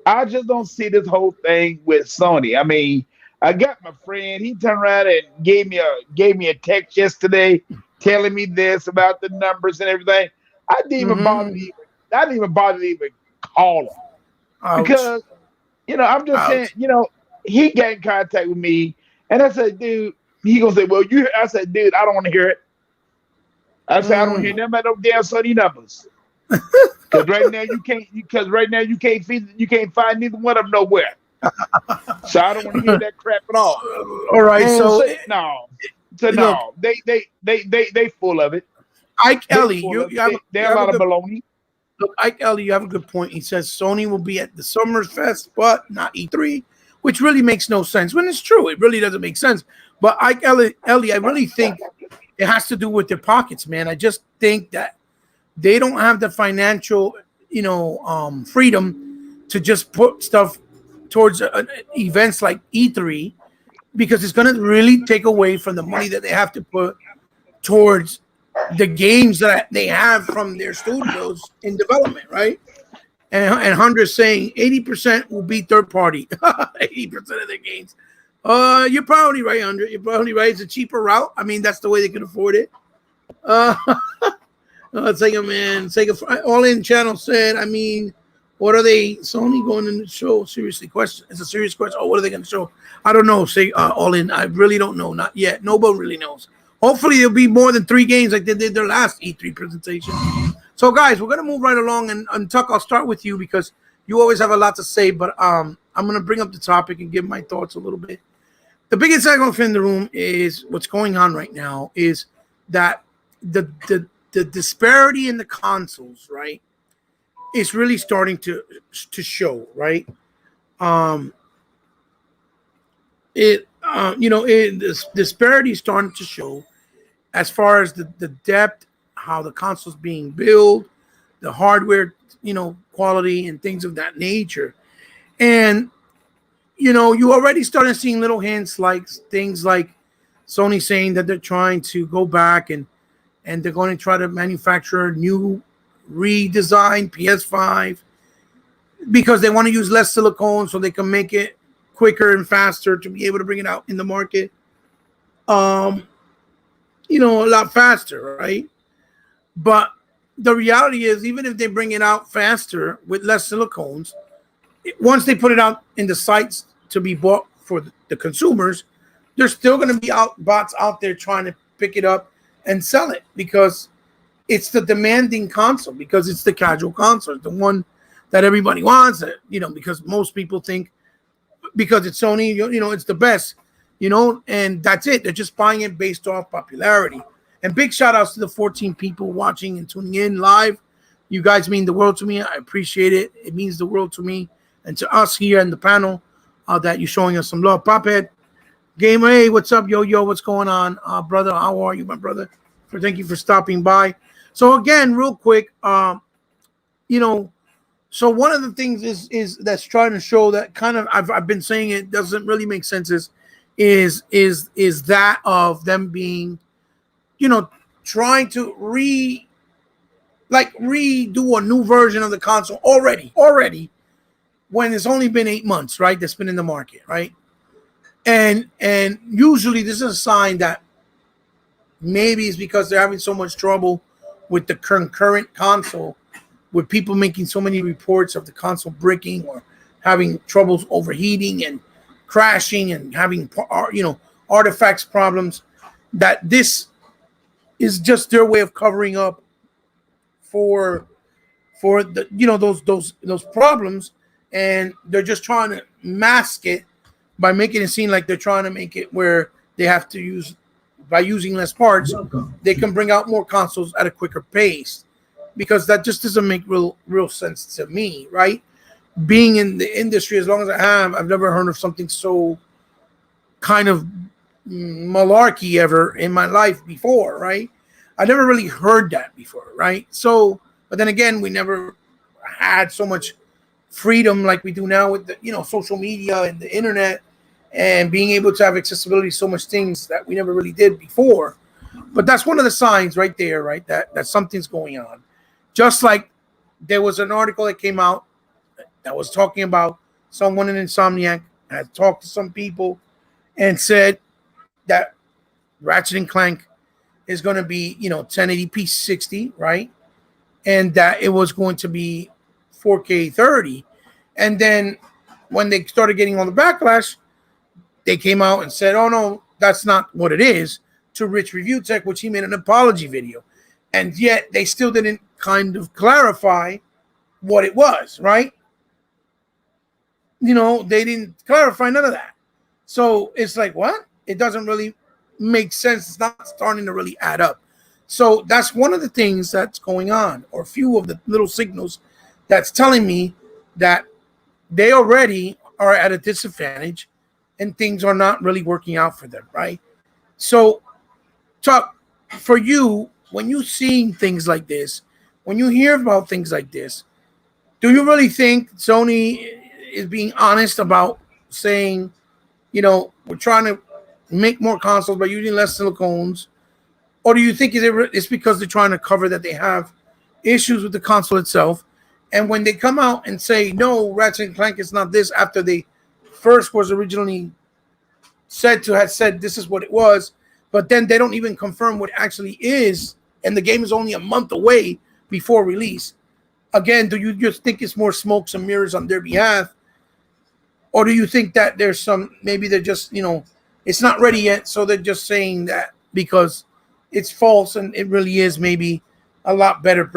I just don't see this whole thing with Sony. I mean, I got my friend. He turned around and gave me a text yesterday telling me this about the numbers and everything. I didn't even bother to Mm-hmm. even I didn't even bother to even call him Ouch. because I'm just saying, Ouch. he got in contact with me and I said, dude, he gonna say, well, I said, dude, I don't want to hear it. I said, I don't hear Mm. nothing about no damn Sony numbers. Because right now you can't find neither one of them nowhere. So I don't want to hear that crap at all. All right. And So, so no, so look, no, they full of it. Ike They Ellie, full of you it. have They're you a have a lot of good baloney. look, Ike Ellie, you have a good point. He says Sony will be at the Summers Fest, but not E3, which really makes no sense. When it's true, it really doesn't make sense. But Ike Ellie, I really think it has to do with their pockets, man. I just think that they don't have the financial, freedom to just put stuff towards events like E3 because it's going to really take away from the money that they have to put towards the games that they have from their studios in development, right? And Hunter's saying 80% will be third party. 80% of their games. You're probably right, Hunter. You're probably right. It's a cheaper route. I mean, that's the way they can afford it. Uh, Sega All In Channel said, I mean, what are they? Sony going in the show? Seriously, question. It's a serious question. Oh, what are they going to show? I don't know. Say All In. I really don't know. Not yet. Nobody really knows. Hopefully, there'll be more than 3 games like they did their last E3 presentation. So, guys, we're going to move right along. And Tuck, I'll start with you because you always have a lot to say. But I'm going to bring up the topic and give my thoughts a little bit. The biggest elephant in the room is what's going on right now is that the disparity in the consoles, right, is really starting to show, right? Um, this disparity is starting to show as far as the depth, how the consoles being built, the hardware, quality and things of that nature, and you already started seeing little hints like things like Sony saying that they're trying to go back and they're going to try to manufacture a new redesigned PS5 because they want to use less silicone so they can make it quicker and faster to be able to bring it out in the market. A lot faster, right? But the reality is, even if they bring it out faster with less silicones, once they put it out in the sites to be bought for the consumers, there's still going to be bots out there trying to pick it up and sell it because it's the demanding console, because it's the casual console, the one that everybody wants, because most people think because it's Sony, it's the best, and that's it. They're just buying it based off popularity. And big shout outs to the 14 people watching and tuning in live. You guys mean the world to me. I appreciate it. It means the world to me and to us here in the panel that you're showing us some love. Pophead, Gamer, hey, what's up, yo, what's going on, brother? How are you, my brother? Thank you for stopping by. So again, real quick, so one of the things is that's trying to show that kind of I've been saying it doesn't really make sense is that of them being, trying to redo a new version of the console already when it's only been 8 months, right? That's been in the market, right? And usually this is a sign that Maybe it's because they're having so much trouble with the current console, with people making so many reports of the console breaking or having troubles overheating and crashing and having artifacts problems. That this is just their way of covering up for the those problems, and they're just trying to mask it by making it seem like they're trying to make it where they have to use by using less parts, they can bring out more consoles at a quicker pace, because that just doesn't make real sense to me, right? Being in the industry as long as I have, I've never heard of something so kind of malarkey ever in my life before, right? I never really heard that before, right? So, but then again, we never had so much freedom like we do now with the social media and the internet, and being able to have accessibility to so much things that we never really did before. But that's one of the signs right there, right? That something's going on. Just like there was an article that came out that was talking about someone in Insomniac had talked to some people and said that Ratchet and Clank is going to be 1080p 60, right? And that it was going to be 4K 30. And then when they started getting all the backlash, they came out and said, oh no, that's not what it is, to Rich Review Tech, which he made an apology video. And yet they still didn't kind of clarify what it was, right? They didn't clarify none of that. So it's like, what? It doesn't really make sense. It's not starting to really add up. So that's one of the things that's going on, or a few of the little signals that's telling me that they already are at a disadvantage and things are not really working out for them, right? So, Tuck, for you, when you're seeing things like this, when you hear about things like this, do you really think Sony is being honest about saying, we're trying to make more consoles by using less silicones? Or do you think it's because they're trying to cover that they have issues with the console itself? And when they come out and say, no, Ratchet and Clank is not this, after they first was originally said this is what it was, but then they don't even confirm what it actually is, and the game is only a month away before release. Again, do you just think it's more smokes and mirrors on their behalf? Or do you think that there's maybe they're just, it's not ready yet, so they're just saying that because it's false and it really is maybe a lot better,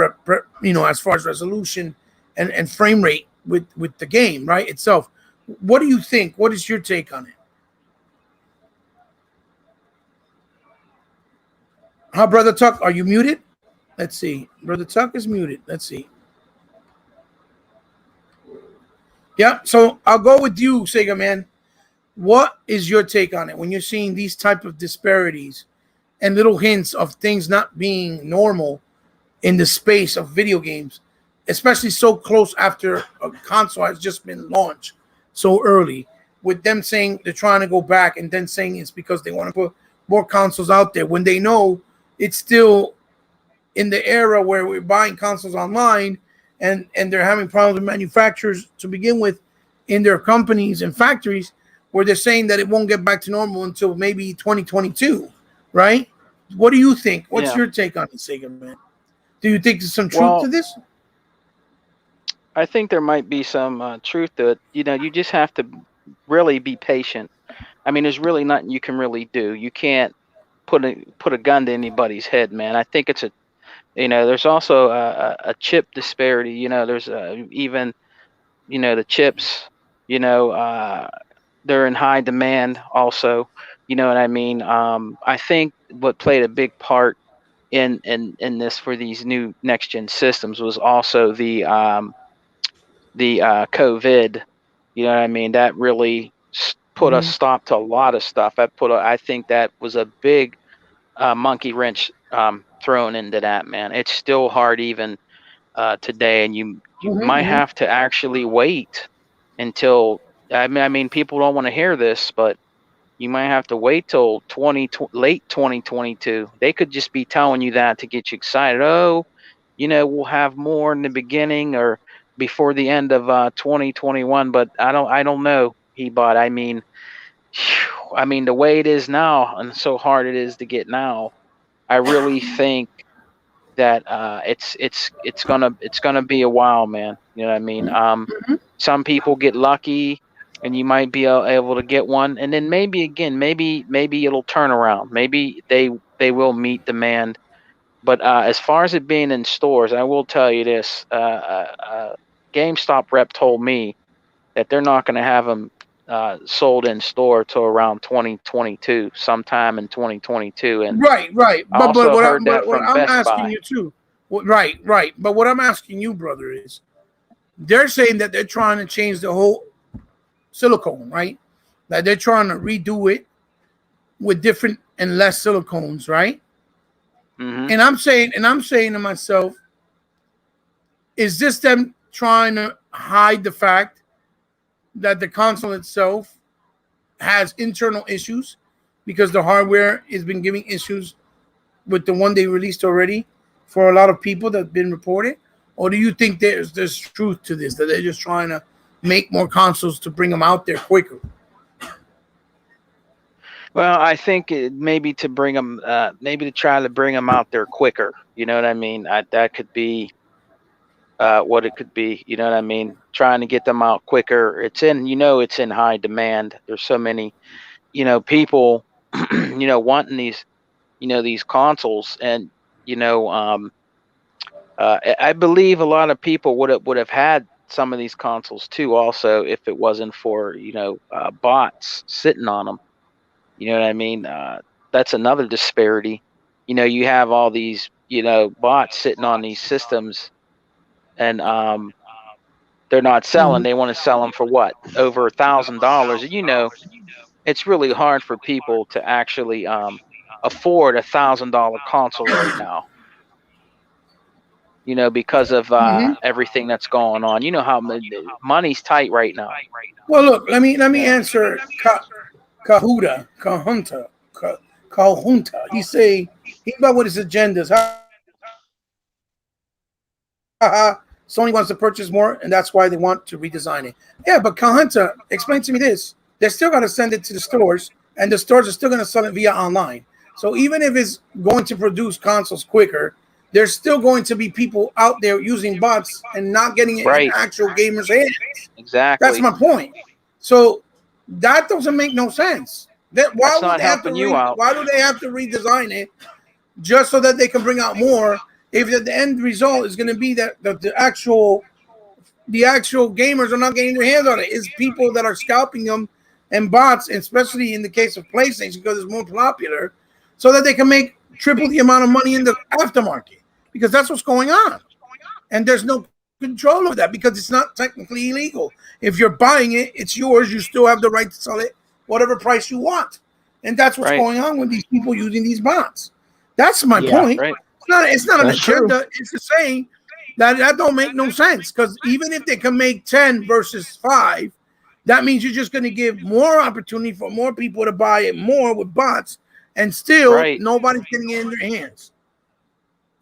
as far as resolution and frame rate with the game, right, itself. What do you think? What is your take on it? Brother Tuck, are you muted? Let's see. Brother Tuck is muted. Let's see. Yeah, so I'll go with you, Sega Man. What is your take on it when you're seeing these type of disparities and little hints of things not being normal in the space of video games, especially so close after a console has just been launched so early, with them saying they're trying to go back and then saying it's because they want to put more consoles out there when they know it's still in the era where we're buying consoles online and they're having problems with manufacturers to begin with in their companies and factories, where they're saying that it won't get back to normal until maybe 2022, right? What do you think? What's your take on it, Sega Man? Do you think there's some truth to this? I think there might be some truth to it. You just have to really be patient. I mean, there's really nothing you can really do. You can't put a gun to anybody's head, man. I think it's there's also a chip disparity. There's even, the chips, they're in high demand also. You know what I mean? I think what played a big part in this for these new next gen systems was also the COVID. You know what I mean? That really put a stop to a lot of stuff. I think that was a big monkey wrench thrown into that, man. It's still hard even today, and you might have to actually wait until. I mean, people don't want to hear this, but you might have to wait till late 2022. They could just be telling you that to get you excited. Oh, we'll have more in the beginning or before the end of 2021. But I don't know, Ebot. I mean, the way it is now and so hard it is to get now. I really think that it's gonna be a while, man. You know what I mean? Some people get lucky, and you might be able to get one, and then maybe again, maybe it'll turn around. Maybe they will meet demand. But as far as it being in stores, I will tell you this: GameStop rep told me that they're not going to have them sold in store till around 2022, sometime in 2022, and Right. I But also what heard that what from I'm Best asking Buy. you too, right. But what I'm asking you, brother, is they're saying that they're trying to change the whole silicone, right? That they're trying to redo it with different and less silicones, right? Hmm. And I'm saying to myself, is this them trying to hide the fact that the console itself has internal issues because the hardware has been giving issues with the one they released already for a lot of people that have been reported? Or do you think there's truth to this, that they're just trying to make more consoles to bring them out there quicker? Well, I think maybe to bring them, maybe to try to bring them out there quicker. You know what I mean? That could be what it could be. You know what I mean? Trying to get them out quicker. It's in high demand. There's so many, people, wanting these consoles, and you know, um, I believe a lot of people would have had some of these consoles too. Also, if it wasn't for bots sitting on them. You know what I mean? That's another disparity. You have all these bots sitting on these systems, and they're not selling. Mhm. They want to sell them for what? Over $1,000. And it's really hard for people to actually afford $1,000 console right now. Because of Mhm. everything that's going on. You know how money's tight right now. Well, look, let me Yeah. answer Kahunta. He about what his agendas. Sony wants to purchase more, and that's why they want to redesign it. Yeah, but Kahunta, explain to me this: they're still going to send it to the stores, and the stores are still going to sell it via online. So even if it's going to produce consoles quicker, there's still going to be people out there using bots and not getting it in Right. actual gamers' hands. That's Exactly. my point. So that doesn't make no sense. That That's not helping you out. why do they have to redesign it just so that they can bring out more? If the end result is going to be that the actual gamers are not getting their hands on it, it's people that are scalping them and bots, especially in the case of PlayStation because it's more popular, so that they can make triple the amount of money in the aftermarket because that's what's going on, and there's no control over that because it's not technically illegal. If you're buying it, it's yours. You still have the right to sell it whatever price you want, and that's what's Right. going on with these people using these bots. That's my Yeah, point. Right. It's not an that's true. agenda. It's just saying that don't make no sense because even if they can make 10 versus 5, that means you're just going to give more opportunity for more people to buy it more with bots, and still Right. nobody's getting it in their hands.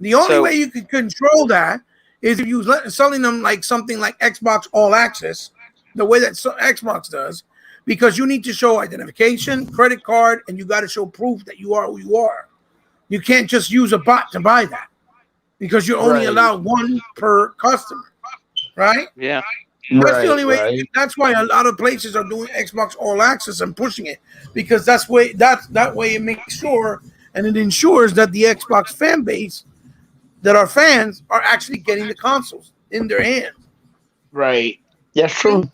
The only way So you can control that is if you selling them like something like Xbox All Access, the way that Xbox does, because you need to show identification, credit card, and you got to show proof that you are who you are. You can't just use a bot to buy that because you're only Right, allowed one per customer, right? yeah. That's the right, only way. right. That's why a lot of places are doing Xbox All Access and pushing it because that way it makes sure and it ensures that the Xbox fan base that are fans are actually getting the consoles in their hands. Right. That's So true.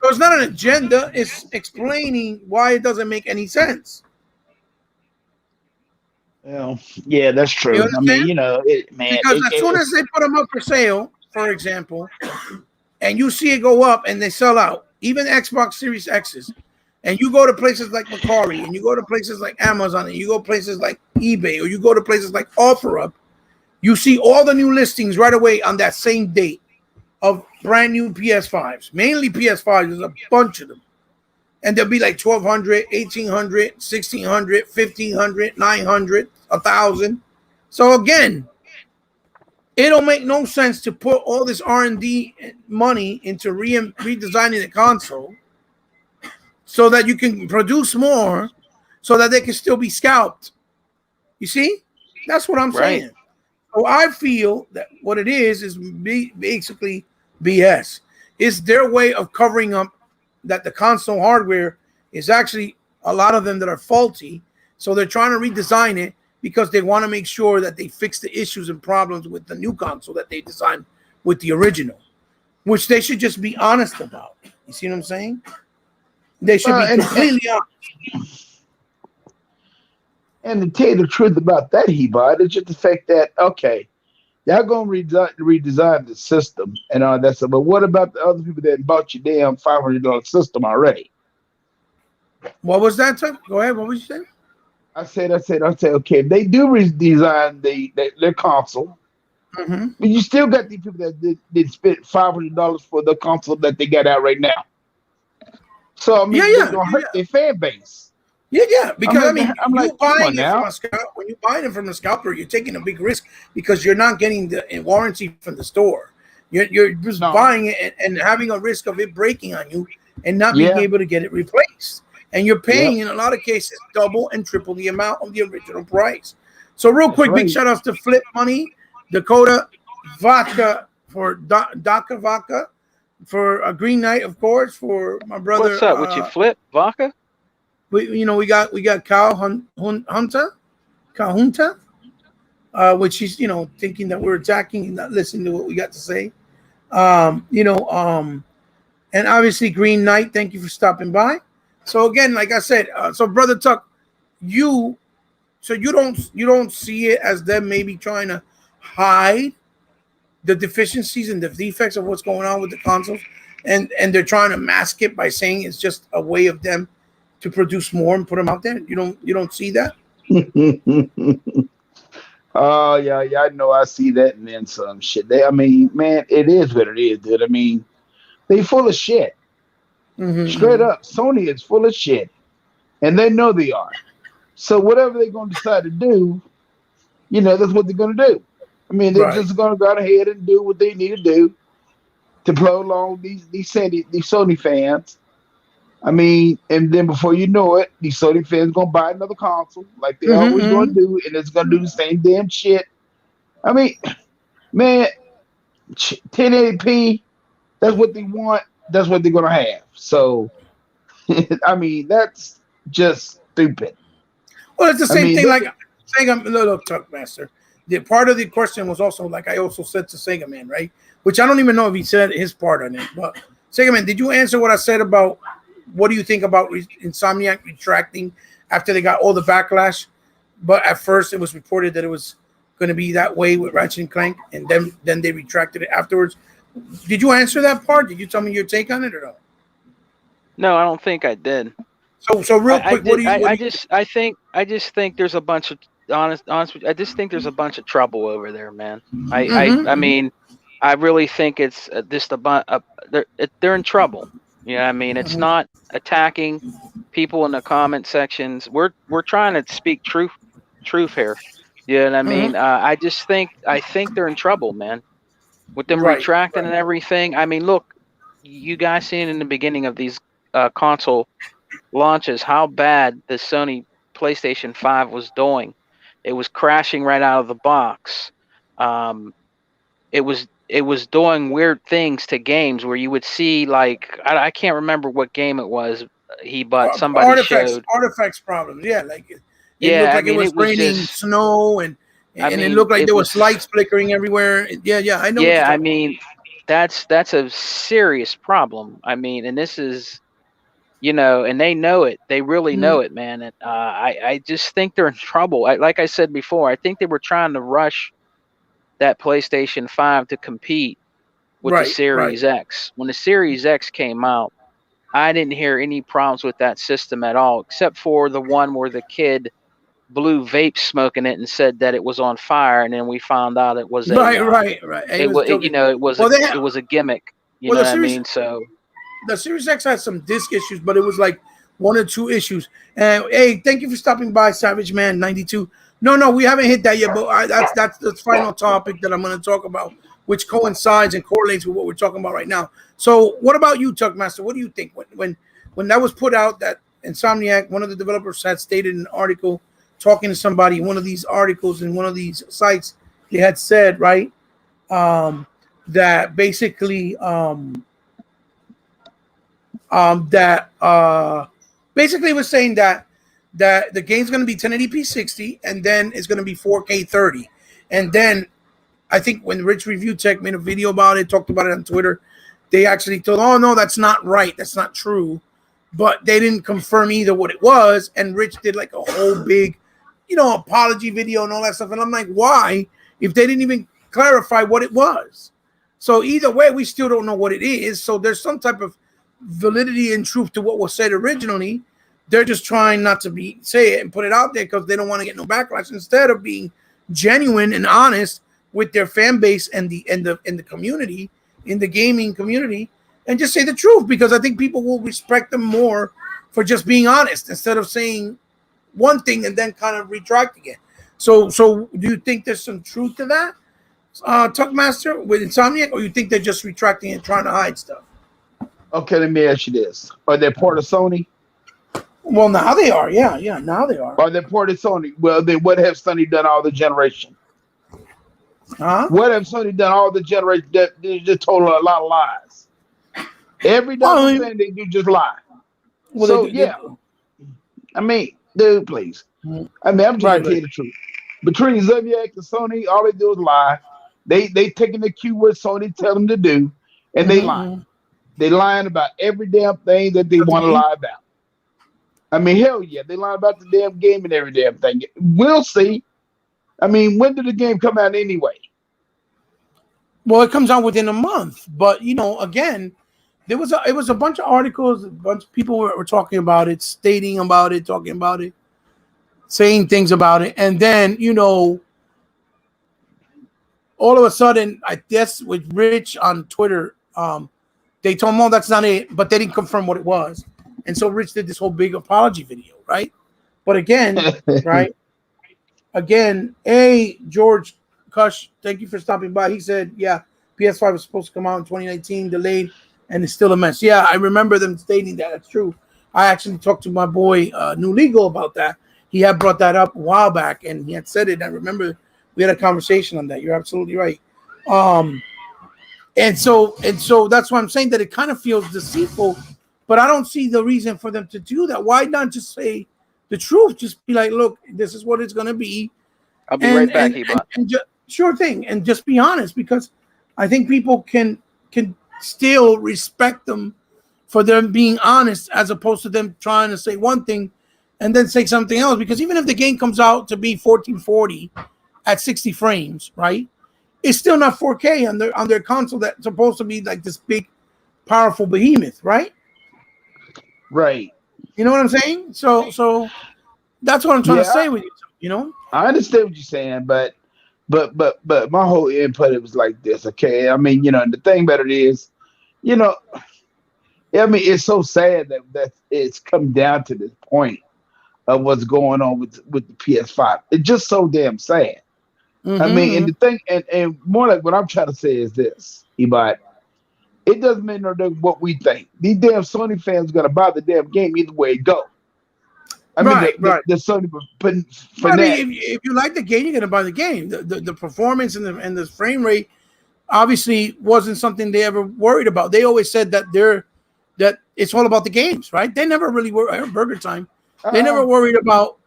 it's not an agenda; it's explaining why it doesn't make any sense. Well, yeah, that's You true. I mean, understand? man, Because as soon as it's they put them up for sale, for example, and you see it go up and they sell out, even Xbox Series X's, and you go to places like Macari, and you go to places like Amazon, and you go places like eBay, or you go to places like OfferUp, you see all the new listings right away on that same date of brand new PS5s, mainly PS5s. There's a bunch of them. And they'll be like 1,200, 1,800, 1,600, 1,500, 900, 1,000. So again, it don't make no sense to put all this R&D money into redesigning the console so that you can produce more so that they can still be scalped. You see? That's what I'm Right. saying. So I feel that what it is basically BS. It's their way of covering up that the console hardware is actually a lot of them that are faulty. So they're trying to redesign it because they want to make sure that they fix the issues and problems with the new console that they designed with the original, which they should just be honest about. You see what I'm saying? They should be completely honest. And to tell you the truth about that, Hebot, it's just the fact that, okay, y'all gonna redesign the system and all that stuff. But what about the other people that bought your damn $500 system already? What was that, Tuck? Go ahead. What was you saying? I said, okay, if they do redesign their console, Mm-hmm. but you still got these people that did spend $500 for the console that they got out right now. So I mean, they're gonna hurt their fan base. Yeah. Because I'm like, you come buying on it now. from a scalper. When you buying it from a scalper, you're taking a big risk because you're not getting the warranty from the store. You're just buying it and having a risk of it breaking on you and not being able to get it replaced. And you're paying in a lot of cases double and triple the amount of the original price. So real quick, big shout outs to Flip Money, Dakota Vodka for Daka Vodka, for a Green Knight, of course, for my brother. What's up with you, Flip Vodka? We got Cal Hunta, which he's thinking that we're attacking and not listening to what we got to say. And obviously Green Knight, thank you for stopping by. So again, like I said, so Brother Tuck, you don't see it as them maybe trying to hide the deficiencies and the defects of what's going on with the consoles, and they're trying to mask it by saying it's just a way of them to produce more and put them out there. You don't see that? Oh yeah, I know. I see that and then some shit. I mean, man, it is what it is, dude. I mean, they full of shit. Straight up, Sony is full of shit, and they know they are. So whatever they're going to decide to do, that's what they're going to do. I mean, they're just going to go ahead and do what they need to do to blow along these Sony fans. I mean, and then before you know it, these Sony fans gonna buy another console like they always gonna do, and it's gonna do the same damn shit. I mean, man, 1080p, that's what they want. That's what they're gonna have. So, I mean, that's just stupid. Well, it's the same thing. Like Sega, look, Tuck Master. The part of the question was also like I also said to Sega Man, right? Which I don't even know if he said his part on it. But Sega Man, did you answer what I said about what do you think about Insomniac retracting after they got all the backlash? But at first it was reported that it was going to be that way with Ratchet and Clank, and then they retracted it afterwards. Did you answer that part? Did you tell me your take on it or no? No, I don't think I did. So real quick, I just think there's a bunch of honest. I just think there's a bunch of trouble over there, man. I mean, I really think it's just a bunch. They're in trouble. You know what I mean? It's not attacking people in the comment sections. We're trying to speak truth here. You know what I mean? I think they're in trouble, man. With them retracting and everything. I mean, look, you guys seen in the beginning of these console launches how bad the Sony PlayStation 5 was doing. It was crashing right out of the box. It was doing weird things to games where you would see, like, I can't remember what game it was. Somebody showed artifacts problems. Yeah, like it yeah, looked like it was raining snow and it looked like there was lights flickering everywhere. Yeah, I know. Yeah, I mean, that's a serious problem. I mean, and this is, and they know it. They really know it, man. And I just think they're in trouble. Like I said before, I think they were trying to rush that PlayStation 5 to compete with the Series X. When the Series X came out, I didn't hear any problems with that system at all, except for the one where the kid blew vape smoke in it and said that it was on fire, and then we found out it was right. It was a gimmick. You know what I mean? So the Series X had some disc issues, but it was like one or two issues. And hey, thank you for stopping by, Savage Man 92. No, we haven't hit that yet, but that's the final topic that I'm going to talk about, which coincides and correlates with what we're talking about right now. So, what about you, Tuck Master? What do you think when that was put out that Insomniac, one of the developers, had stated in an article talking to somebody, one of these articles in one of these sites, they had said, right, that basically that basically was saying that the game's going to be 1080p 60, and then it's going to be 4K 30, and then I think when Rich Review Tech made a video about it, talked about it on Twitter, they actually told, oh no, that's not right, that's not true, but they didn't confirm either what it was, and Rich did like a whole big, apology video and all that stuff, and I'm like, why, if they didn't even clarify what it was? So either way, we still don't know what it is. So there's some type of validity and truth to what was said originally. They're just trying not to say it and put it out there because they don't want to get no backlash, instead of being genuine and honest with their fan base and the community, in the gaming community, and just say the truth, because I think people will respect them more for just being honest instead of saying one thing and then kind of retracting it. So do you think there's some truth to that, Tuckmaster, with Insomniac, or you think they're just retracting and trying to hide stuff? Okay, let me ask you this: are they part of Sony? Well, now they are. Yeah, now they are. Are they part of Sony? Well, then what have Sony done all the generation? Huh? What have Sony done all the generation? They just told a lot of lies. Every damn thing they do just lie. Well, So yeah, I mean, dude, please. I mean, I'm trying to tell you the truth. Between Zodiac and Sony, all they do is lie. They taking the cue what Sony tell them to do, and they lie. They lying about every damn thing that they want to lie about. I mean, hell yeah, they lie about the damn game and every damn thing. We'll see. I mean, when did the game come out anyway? Well, it comes out within a month, but again, it was a bunch of articles, a bunch of people were talking about it, stating about it, talking about it, saying things about it, and then all of a sudden, I guess with Rich on Twitter, they told him, "Oh, that's not it," but they didn't confirm what it was, and so Rich did this whole big apology video, right? But again, right? Again, George Kush, thank you for stopping by. He said, "Yeah, PS5 was supposed to come out in 2019, delayed, and it's still a mess." Yeah, I remember them stating that. That's true. I actually talked to my boy New Legal about that. He had brought that up a while back, and he had said it. I remember we had a conversation on that. You're absolutely right. And so that's why I'm saying that it kind of feels deceitful, but I don't see the reason for them to do that. Why not just say the truth? Just be like, look, this is what it's going to be. I'll be right back, Ebot. Sure thing, and just be honest, because I think people can still respect them for them being honest, as opposed to them trying to say one thing and then say something else. Because even if the game comes out to be 1440 at 60 frames, right, it's still not 4K on their console that's supposed to be like this big, powerful behemoth, right? Right. You know what I'm saying? So that's what I'm trying to say with you. I understand what you're saying, but my whole input, it was like this. Okay, I mean, the thing about it is, I mean, it's so sad that it's come down to this point of what's going on with the PS5. It's just so damn sad. I mean, and the thing, and more like what I'm trying to say is this, Ebot. It doesn't matter what we think. These damn Sony fans are gonna buy the damn game either way it go. I mean, the Sony putting. I mean, if you like the game, you're gonna buy the game. The performance and the frame rate obviously wasn't something they ever worried about. They always said that it's all about the games, right? They never really were Burger Time. They never worried about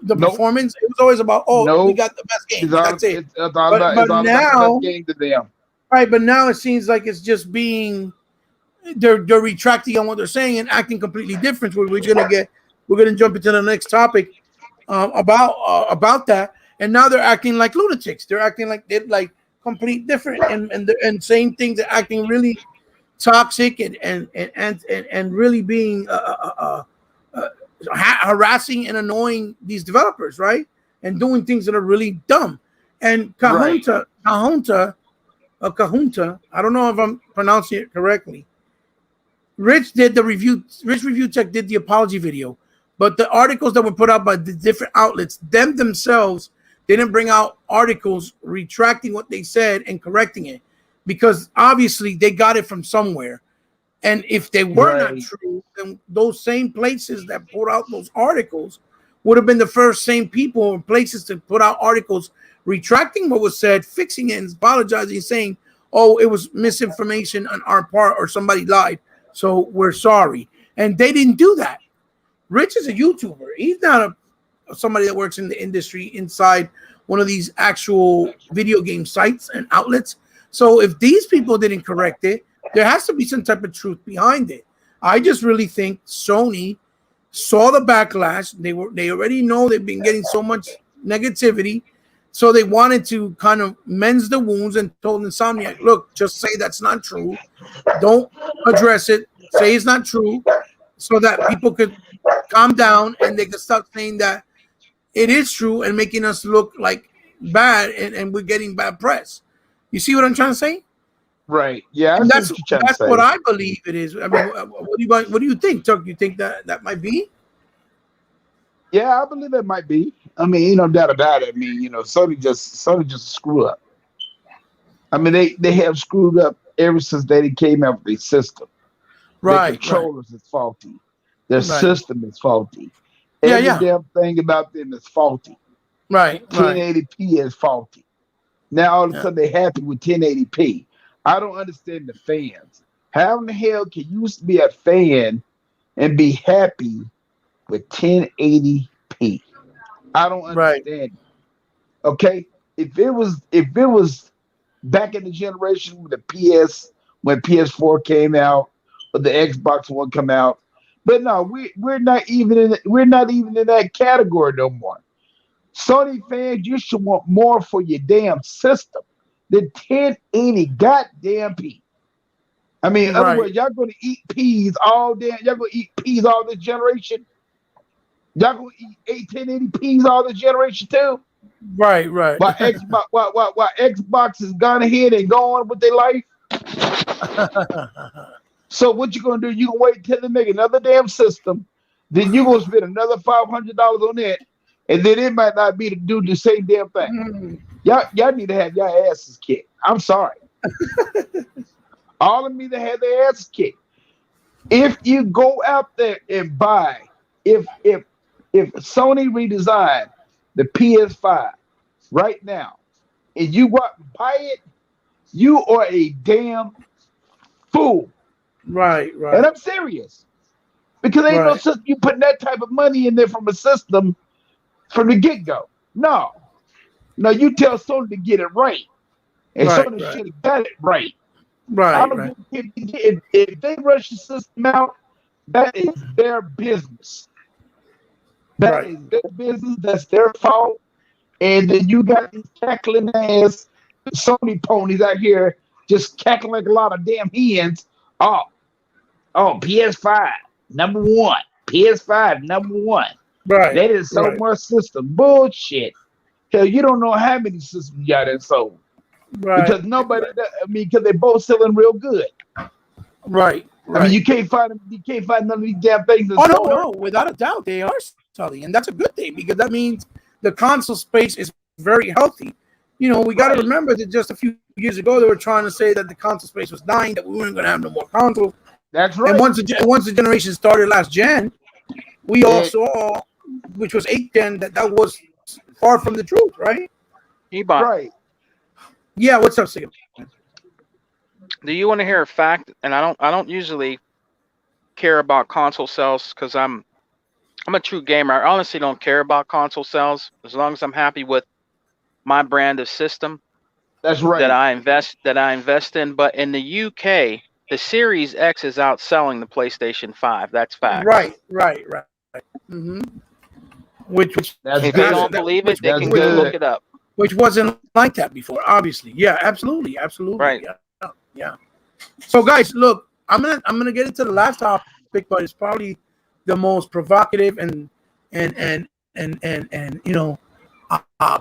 the performance. It was always about we got the best game. That's it. It's all about the best game to them. Right, but now it seems like it's just they're retracting on what they're saying and acting completely different. We're gonna jump into the next topic about that, and now they're acting like lunatics. They're acting like they're like complete different and saying things that acting really toxic and really being harassing and annoying these developers, right? And doing things that are really dumb. And Kahunta, I don't know if I'm pronouncing it correctly. Rich Review Tech did the apology video, but the articles that were put out by the different outlets, themselves, they didn't bring out articles retracting what they said and correcting it, because obviously they got it from somewhere. And if they were not true, then those same places that put out those articles would have been the first same people or places to put out articles retracting what was said, fixing it, and apologizing, saying, "Oh, it was misinformation on our part, or somebody lied, so we're sorry." And they didn't do that. Rich is a YouTuber. He's not somebody that works in the industry inside one of these actual video game sites and outlets. So if these people didn't correct it, there has to be some type of truth behind it. I just really think Sony saw the backlash. They already know they've been getting so much negativity, so they wanted to kind of mend the wounds and told Insomniac, "Look, just say that's not true. Don't address it. Say it's not true, so that people could calm down and they could stop saying that it is true and making us look like bad and we're getting bad press." You see what I'm trying to say? Right. Yeah, And that's what you're trying to say. what I believe it is. I mean, what do you think, Chuck? You think that might be? Yeah, I believe it might be. I mean, no doubt about it. I mean, Sony just screw up. I mean, they have screwed up ever since they came out with the system. Right. Their controllers is faulty. Their Right. system is faulty. Yeah, Every yeah. damn thing about them is faulty. Right. 1080p is faulty. Now all of a Yeah. sudden they're happy with 1080p. I don't understand the fans. How in the hell can you be a fan and be happy with 1080p? I don't Right. understand. Okay, if it was back in the generation with when PS4 came out or the Xbox One come out, but no, we're not even in that category no more. Sony fans, you should want more for your damn system than 1080 goddamn p. I mean, in other Right. words, y'all gonna eat peas all damn. Y'all gonna eat peas all this generation. Y'all gonna eat 1080 peas all this generation too. Right. While Xbox has gone ahead and gone with their life. So what you gonna do? You gonna wait till they make another damn system, then you gonna spend another $500 on it, and then it might not be to do the same damn thing. Y'all need to have your asses kicked. I'm sorry. All of me that have their asses kicked. If you go out there and buy, if Sony redesigned the PS5 right now, and you go out and buy it, you are a damn fool. Right. And I'm serious. Because ain't no sense you putting that type of money in there from a system from the get-go. No, you tell Sony to get it right. And Sony should have got it right. Right. If they rush the system out, that is their business. That is their business. That's their fault. And then you got these cackling ass Sony ponies out here just cackling like a lot of damn hens. Oh, PS5 number one. PS5 number one. Right. That is so much system bullshit. Hell, you don't know how many systems y'all done sold. Right. Because because they're both selling real good. Right. I mean, you can't find none of these damn things. Oh no, without a doubt, they are selling, and that's a good thing because that means the console space is very healthy. We got to remember that just a few years ago they were trying to say that the console space was dying, that we weren't going to have no more consoles. That's right. And once the generation started last gen, we all saw, which was 8th gen, that was far from the truth, right? Right. Yeah. What's up, Sig? Do you want to hear a fact? And I don't usually care about console sales because I'm a true gamer. I honestly don't care about console sales as long as I'm happy with my brand of system. That's right. That I invest in. But in the UK, the Series X is outselling the PlayStation 5. That's fact. Right. Mm-hmm. Which that's if good. you don't believe it, they can good. go look it up. Which wasn't like that before, obviously. Yeah, absolutely. Right. Yeah. So, guys, look, I'm gonna get into the last topic, but it's probably the most provocative and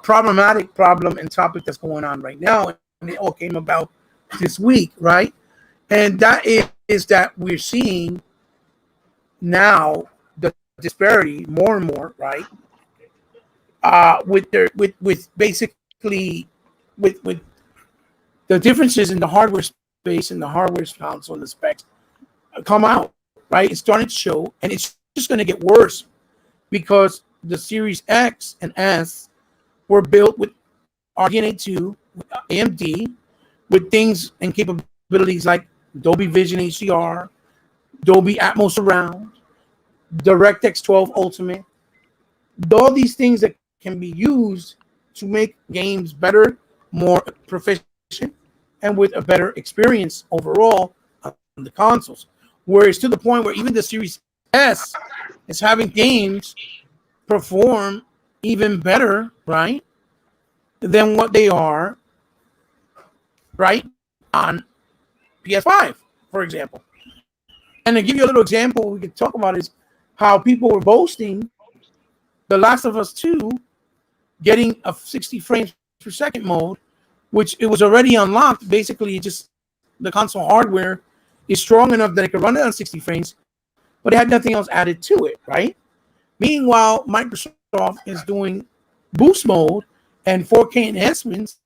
problematic problem and topic that's going on right now, and it all came about this week, right? And that is that we're seeing now the disparity more and more, right? With basically the differences in the hardware space and the hardware console and the specs come out, right? It's starting to show, and it's just going to get worse because the Series X and S were built with RDNA 2, with AMD, with things and capabilities like Dolby Vision HDR, Dolby Atmos Surround, DirectX 12 Ultimate, all these things that can be used to make games better, more proficient, and with a better experience overall on the consoles. Where it's to the point where even the Series S is having games perform even better, right, than what they are, right, on PS5, for example. And to give you a little example, we could talk about is how people were boasting The Last of Us 2 getting a 60 frames per second mode, which it was already unlocked. Basically, just the console hardware is strong enough that it could run it on 60 frames, but it had nothing else added to it, right? Meanwhile, Microsoft is doing boost mode and 4K enhancements,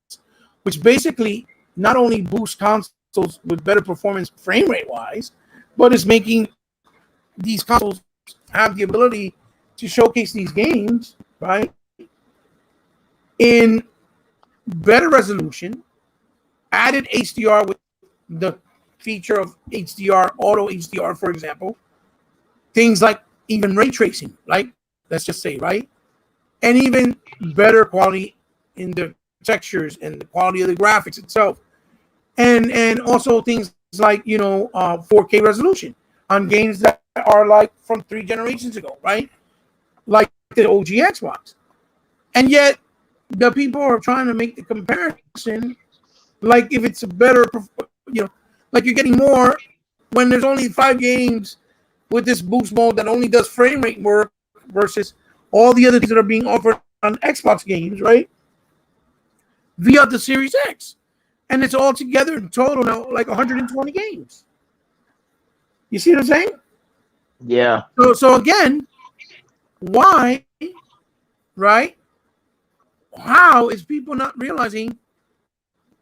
which basically not only boosts consoles with better performance frame rate wise, but is making these consoles have the ability to showcase these games, right, in better resolution, added HDR with the feature of HDR, auto HDR, for example, things like even ray tracing, like let's just say, right, and even better quality in the textures and the quality of the graphics itself, and also things like 4K resolution on games that are like from 3 generations ago, right, like the OG Xbox. And yet the people are trying to make the comparison like if it's a better, like you're getting more when there's only 5 games with this boost mode that only does frame rate work versus all the other things that are being offered on Xbox games, right, via the Series X. And it's all together in total now like 120 games. You see what I'm saying? Yeah. So again, why, right? How is people not realizing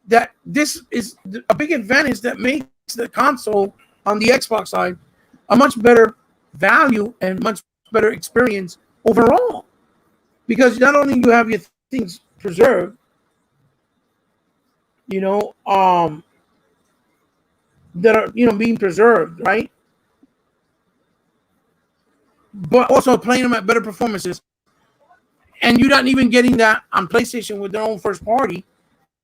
that this is a big advantage that makes the console on the Xbox side a much better value and much better experience overall? Because not only do you have your things preserved, that are being preserved, right? But also playing them at better performances. And you're not even getting that on PlayStation with their own first party,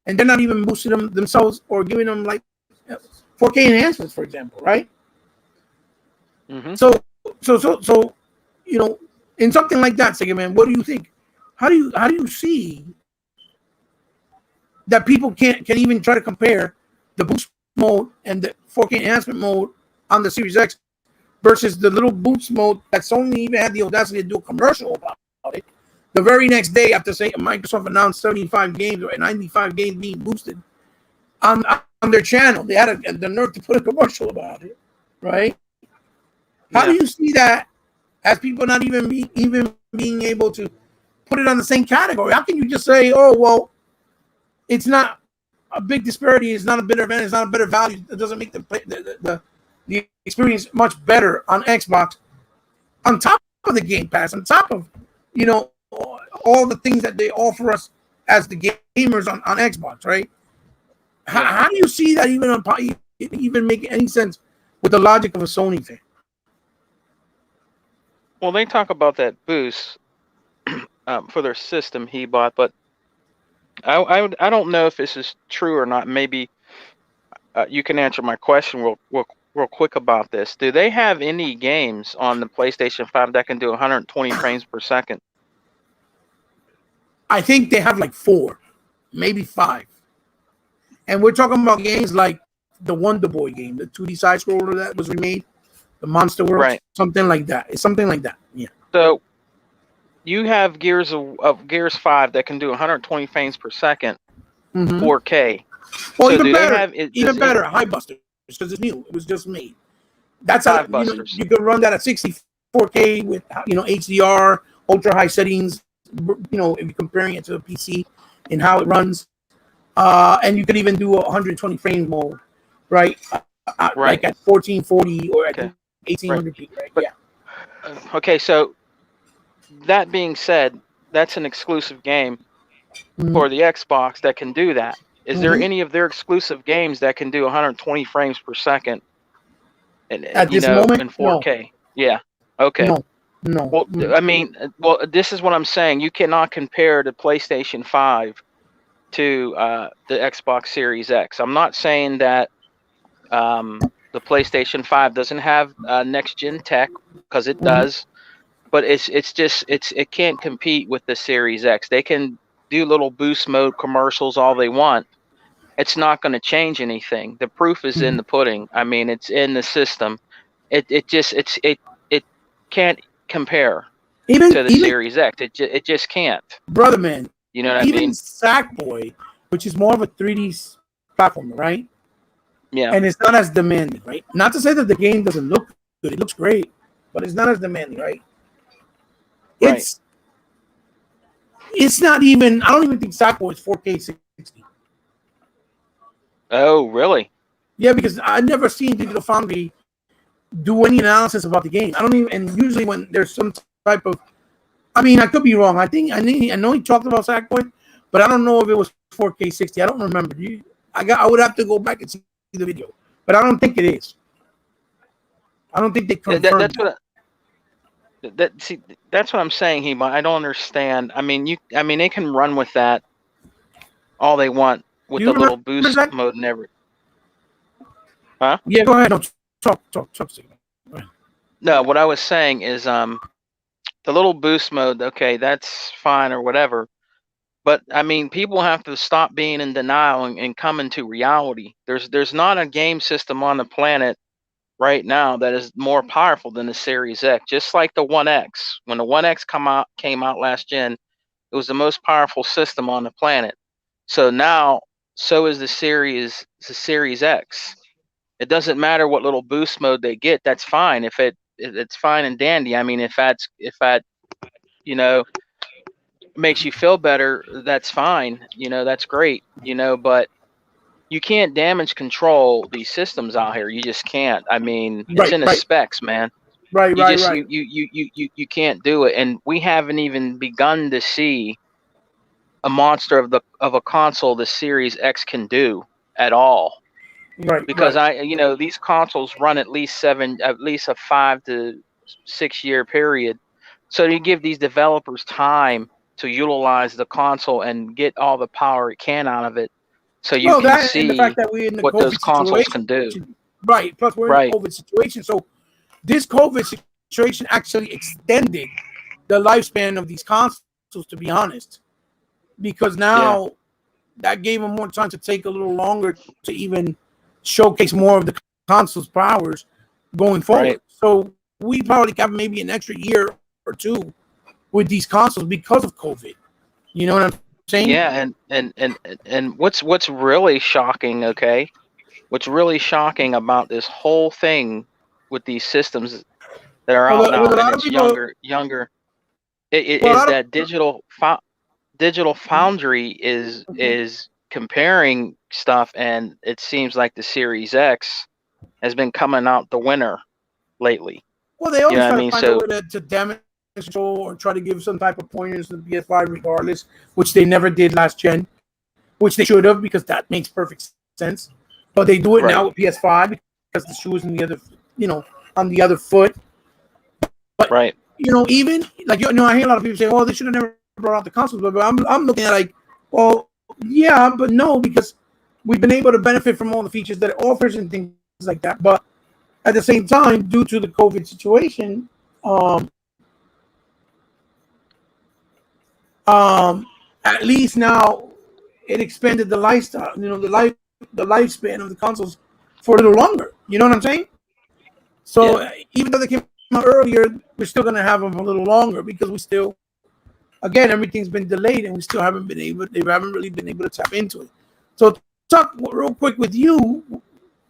and they're not even boosting them themselves or giving them like 4K enhancements, for example, right? Mm-hmm. So, in something like that, Sega Man, what do you think? How do you see that people can even try to compare the boost mode and the 4K enhancement mode on the Series X versus the little boost mode that Sony even had the audacity to do a commercial about it the very next day after saying Microsoft announced 75 games or 95 games being boosted on their channel? They had the nerve to put a commercial about it, right? How do you see that as people not even being able to put it on the same category? How can you just say, oh, well, it's not a big disparity, it's not a better advantage, it's not a better value, it doesn't make the experience much better on Xbox, on top of the Game Pass, on top of all the things that they offer us as the gamers on Xbox, right? How do you see that even make any sense with the logic of a Sony fan? Well, they talk about that boost for their system he bought, but I don't know if this is true or not. Maybe you can answer my question real quick about this. Do they have any games on the PlayStation 5 that can do 120 frames per second? I think they have like 4, maybe 5. And we're talking about games like the Wonder Boy game, the 2D side scroller that was remade, the Monster World, Right. something like that. It's something like that. Yeah. So you have Gears 5 that can do 120 frames per second, 4K. Well, So even do better, they have even better, High Busters, because it's new. It was just made. That's how Busters. you can run that at 64K with HDR, ultra high settings. If you're comparing it to a PC and how it runs, and you could even do a 120 frame mode, right? Like at 1440 or at 1800p, right? Yeah. Okay, so that being said, that's an exclusive game Mhm. for the Xbox that can do that. Is there Mhm. any of their exclusive games that can do 120 frames per second and At this moment, in no, 4K? Yeah. Okay. no, no. Well, I mean, well, this is what I'm saying. You cannot compare the PlayStation 5 to the Xbox Series X. I'm not saying that the PlayStation 5 doesn't have next gen tech, because it Mhm. does, but it's just it can't compete with the Series X. They can do little boost mode commercials all they want. It's not going to change anything. The proof is in Mhm. the pudding. I mean, it's in the system. It can't compare Even to the even Series X. It just can't. brother man, You know what I even mean? Sackboy, which is more of a 3D platform, right? Yeah. And it's not as demanding, right? Not to say that the game doesn't look good; it looks great, but it's not as demanding, right? Right. It's it's not even. I don't even think Sackboy is 4K 60. Oh, really? Yeah, because I've never seen Digital Foundry do any analysis about the game. I don't even. And usually when there's some type of, I mean, I could be wrong. I know he talked about Sackboy, but I don't know if it was 4K 60. I don't remember. I would have to go back and see the video, but I don't think it is. I don't think they confirmed That's that. what see. That's what I'm saying, Hema. I don't understand. I mean, I mean, they can run with that all they want with You the remember little boost Zach? mode and everything. Huh? Yeah, go ahead. No, talk. No, what I was saying is the little boost mode, okay, that's fine or whatever. But I mean, people have to stop being in denial and come into reality. There's not a game system on the planet right now that is more powerful than the Series X. Just like the One X. When the One X came out last gen, it was the most powerful system on the planet. So now, so is the Series X. It doesn't matter what little boost mode they get. That's fine. It's fine and dandy. I mean, if that you know makes you feel better, that's fine. That's great. But you can't damage control these systems out here. You just can't. I mean, it's Right, in the right, specs, man. right, You right, just right. you can't do it, and we haven't even begun to see a monster of a console the Series X can do at all. Right, Because right. these consoles run at least a 5 to 6 year period. So you give these developers time to utilize the console and get all the power it can out of it, so you Well, can that and the fact see that we're in the what those COVID consoles situation, can do. right? Plus, we're in a Right. COVID situation, so this COVID situation actually extended the lifespan of these consoles. To be honest, because Yeah. now that gave them more time to take a little longer to even showcase more of the console's powers going Right. forward. So we probably got maybe an extra year or two with these consoles because of COVID. You know what I'm saying? Yeah. And what's really shocking? Okay. What's really shocking about this whole thing with these systems that are out Well, now, a and lot of it's people, younger. It well, a is lot that Digital Foundry of, is comparing stuff, and it seems like the Series X has been coming out the winner lately. well, they You know always what I try to mean? find a So way to damage control or try to give some type of pointers to the PS5 regardless, which they never did last gen, which they should have because that makes perfect sense. But they do it right, now with PS5 because the shoe is in the other, on the other foot. But right, even like I hear a lot of people say, "Oh, they should have never brought out the consoles." But I'm looking at like, well, yeah, but no, because we've been able to benefit from all the features that it offers and things like that. But at the same time, due to the COVID situation, um, at least now it expanded the lifestyle, the lifespan of the consoles for a little longer. You know what I'm saying? So yeah, even though they came out earlier, we're still gonna have them a little longer because we still, again, everything's been delayed and we still haven't been able. They haven't really been able to tap into it. So talk real quick with you.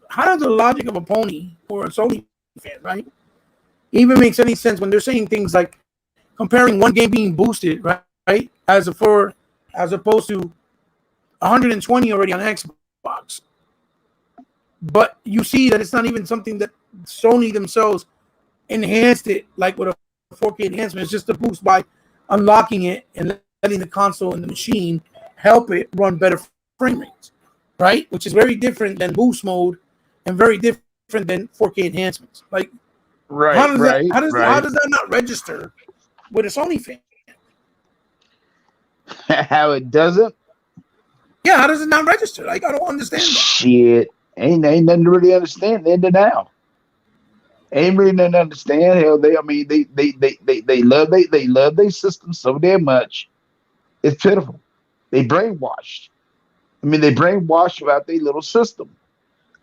How does the logic of a pony or a Sony fan, right, even makes any sense when they're saying things like comparing one game being boosted, right, as opposed to 120 already on Xbox, but you see that it's not even something that Sony themselves enhanced it like with a 4K enhancement is just a boost by unlocking it and letting the console and the machine help it run better frame rates, right? Which is very different than boost mode and very different than 4K enhancements. Like, Right, right, how right. does that not register with a Sony fan? How it doesn't? Yeah, how does it not register? Like, I don't understand that. Shit. Ain't nothing to really understand then to now. Ain't really nothing to understand. Hell, they I mean they love their system so damn much. It's pitiful. They brainwashed. I mean, they brainwashed about their little system.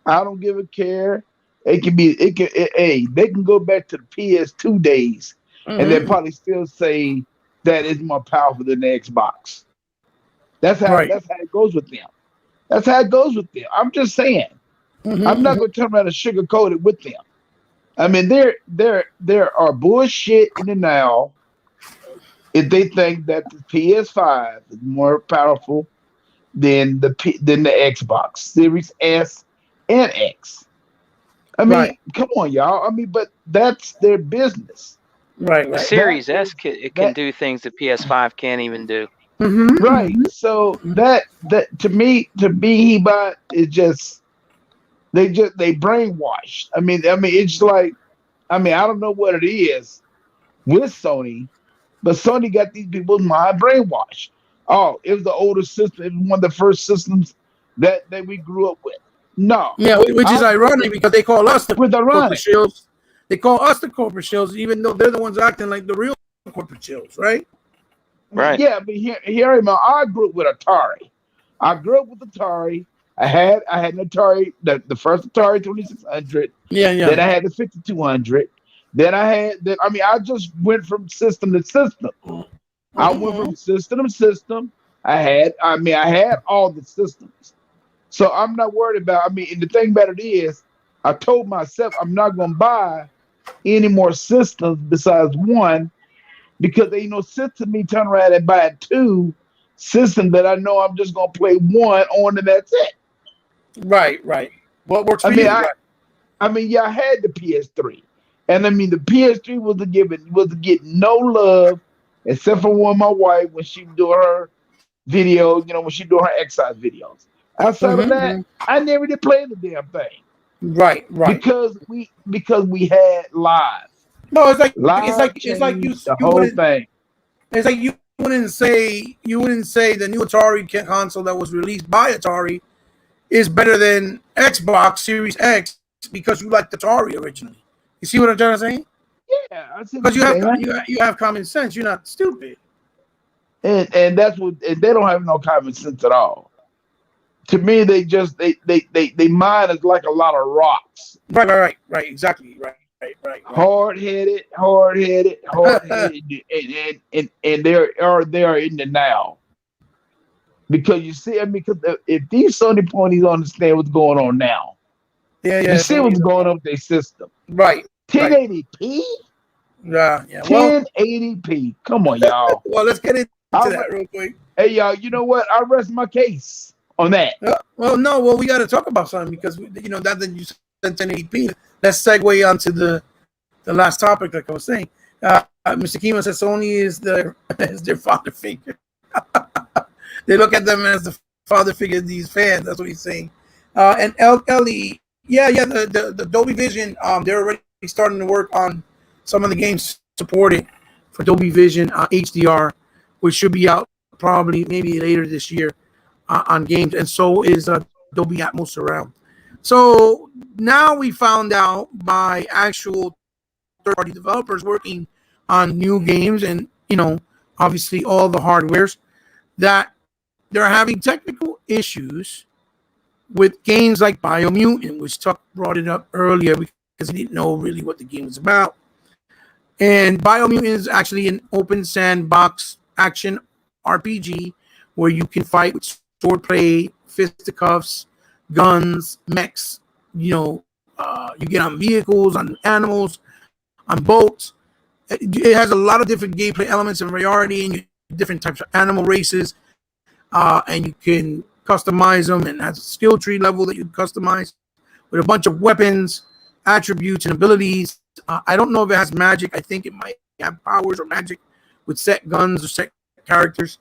I don't give a care. Hey, they can go back to the PS2 days and they Mm-hmm. probably still say that is more powerful than the Xbox. Right. That's how it goes with them. That's how it goes with them. I'm just saying. I'm not Mm-hmm. gonna turn around and sugarcoat it with them. I mean, there are bullshit in the now if they think that the PS5 is more powerful than the Xbox Series S and X. I mean, Right. come on, y'all. I mean, but that's their business. Right. The Right. That Series is S it can that do things the PS5 can't even do. right. Mm-hmm. So that to me, he bought is just they brainwashed. I mean, it's like I don't know what it is with Sony, but Sony got these people's mind brainwashed. Oh, it was the older system. It was one of the first systems that we grew up with. No, Yeah, which is I grew ironic because they call us the with corporate ironic. shills. They call us the corporate shills, even though they're the ones acting like the real corporate shills, right? Right. Yeah, but I grew up with Atari. I grew up with Atari. I had an Atari, the first Atari 2600. Yeah, Then yeah. I had the 5200. Then I had then I mean I just went from system to system. I went Mm-hmm. from system to system. I had all the systems. So I'm not worried about and the thing about it is I told myself I'm not gonna buy any more systems besides one because they system me turn around and buy two systems that I know I'm just gonna play one on and that's it. Right, right. What works I for mean you? I Right. I mean yeah I had the PS3. And the PS3 was to get no love except for one my wife when she do her videos, when she do her exercise videos. Outside of that, Mm-hmm. I never did play the damn thing Right, right. because we had live. No, Live it's like changed the whole thing. it's like you wouldn't say the new Atari console that was released by Atari is better than Xbox Series X because you liked Atari originally. You see what I'm trying to say? Yeah, I see what Because you're saying. you have common sense. You're not stupid. And they don't have no common sense at all. To me, they mind is like a lot of rocks. Right. Exactly. Right. Hard headed, and they are in the now. Because you see, because if these Sony ponies understand what's going on now, you Yeah. see So what's going on with their system. right. 1080p, Yeah. Well, 1080p. Come on, y'all. let's get I into re- that real quick. hey, y'all. You know what? I rest my case on that. Well, no. Well, we got to talk about something because that you said 1080p. Let's segue onto the last topic, like I was saying. Mr. Kima says Sony is their father figure. They look at them as the father figure of these fans. That's what he's saying. And Ellie, yeah, the Dolby Vision. They're already starting to work on some of the games supported for Dolby Vision HDR, which should be out probably maybe later this year on games, and so is Dolby Atmos Surround. So now we found out by actual third-party developers working on new games, and obviously all the hardwares that they're having technical issues with games like Biomutant, which Tuck brought it up earlier because he didn't know really what the game was about. And Biomutant is actually an open sandbox action RPG where you can fight with swordplay, fisticuffs, guns, mechs. You get on vehicles, on animals, on boats. It has a lot of different gameplay elements and variety, and different types of animal races, and you can customize them, and has a skill tree level that you can customize with a bunch of weapons, attributes, and abilities. I don't know if it has magic. I think it might have powers or magic with set guns or set characters.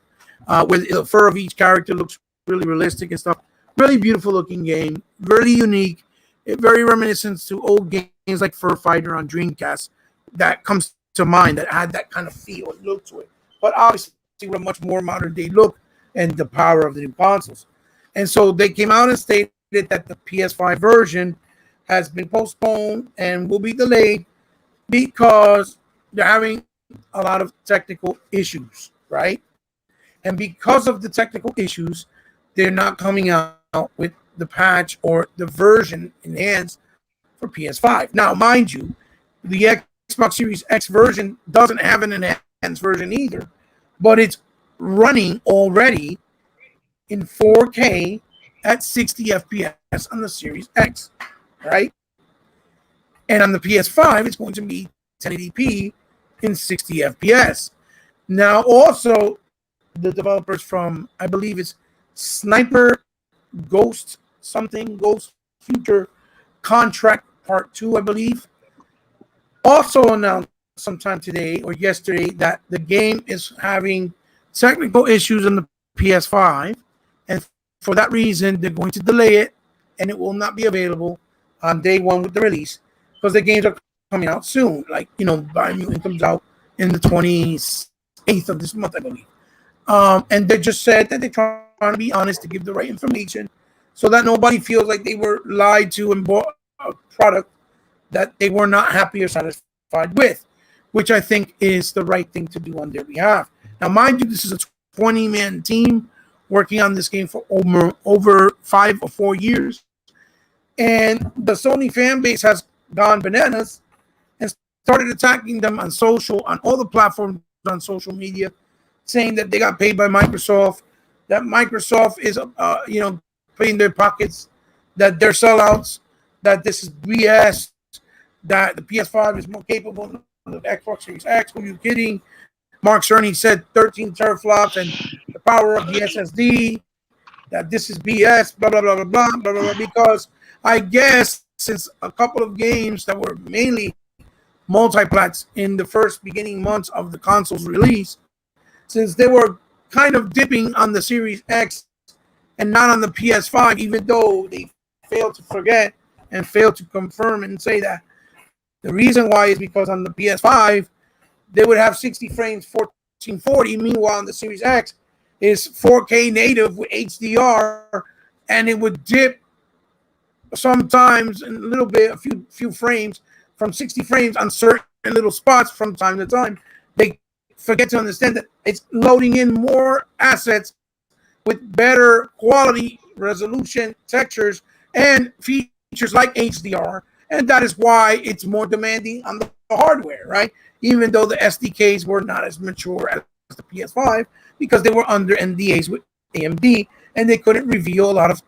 With the fur of each character looks really realistic and stuff. Really beautiful looking game, really unique. Very reminiscent to old games like Fur Fighter on Dreamcast. That comes to mind that had that kind of feel and look to it. But obviously with a much more modern day look and the power of the new consoles. And so they came out and stated that the PS5 version has been postponed and will be delayed because they're having a lot of technical issues, right? And because of the technical issues, they're not coming out with the patch or the version enhanced for PS5. Now, mind you, the Xbox Series X version doesn't have an enhanced version either, but it's running already in 4K at 60 FPS on the Series X, right? And on the PS5, it's going to be 1080p in 60 FPS. Now, also, the developers from, I believe it's Sniper Ghost Future Contract Part 2, I believe, also announced sometime today or yesterday that the game is having technical issues on the PS5, and for that reason, they're going to delay it, and it will not be available on day one with the release because the games are coming out soon. Like, Biomutant comes out in the 28th of this month, I believe. And they just said that they're trying to be honest to give the right information so that nobody feels like they were lied to and bought a product that they were not happy or satisfied with, which I think is the right thing to do on their behalf. Now, mind you, this is a 20-man team working on this game for over 5 or 4 years. And the Sony fan base has gone bananas and started attacking them on all the platforms on social media, saying that they got paid by Microsoft, that Microsoft is, paying their pockets, that they're sellouts, that this is BS, that the PS5 is more capable than the Xbox Series X. Who are you kidding? Mark Cerny said 13 teraflops and the power of the SSD, that this is BS, blah, blah, blah, blah, blah, blah, blah, because I guess since a couple of games that were mainly multiplats in the first beginning months of the console's release, since they were kind of dipping on the Series X and not on the PS5, even though they failed to forget and failed to confirm and say that. The reason why is because on the PS5, they would have 60 frames, 1440. Meanwhile, on the Series X is 4K native with HDR, and it would dip sometimes in a little bit, a few frames from 60 frames on certain little spots from time to time. They forget to understand that it's loading in more assets with better quality, resolution, textures, and features like HDR. And that is why it's more demanding on the hardware, right? Even though the SDKs were not as mature as the PS5 because they were under NDAs with AMD and they couldn't reveal a lot of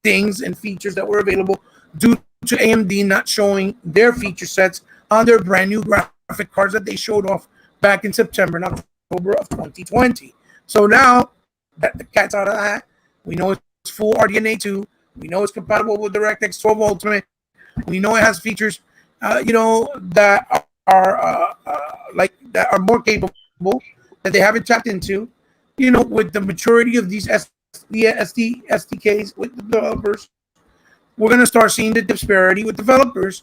things and features that were available due to AMD not showing their feature sets on their brand new graphic cards that they showed off back in September and October of 2020. So now that the cat's out of that, we know it's full RDNA 2. We know it's compatible with DirectX 12 Ultimate. We know it has features, that are more capable that they haven't tapped into. With the maturity of these SDKs with the developers, we're going to start seeing the disparity with developers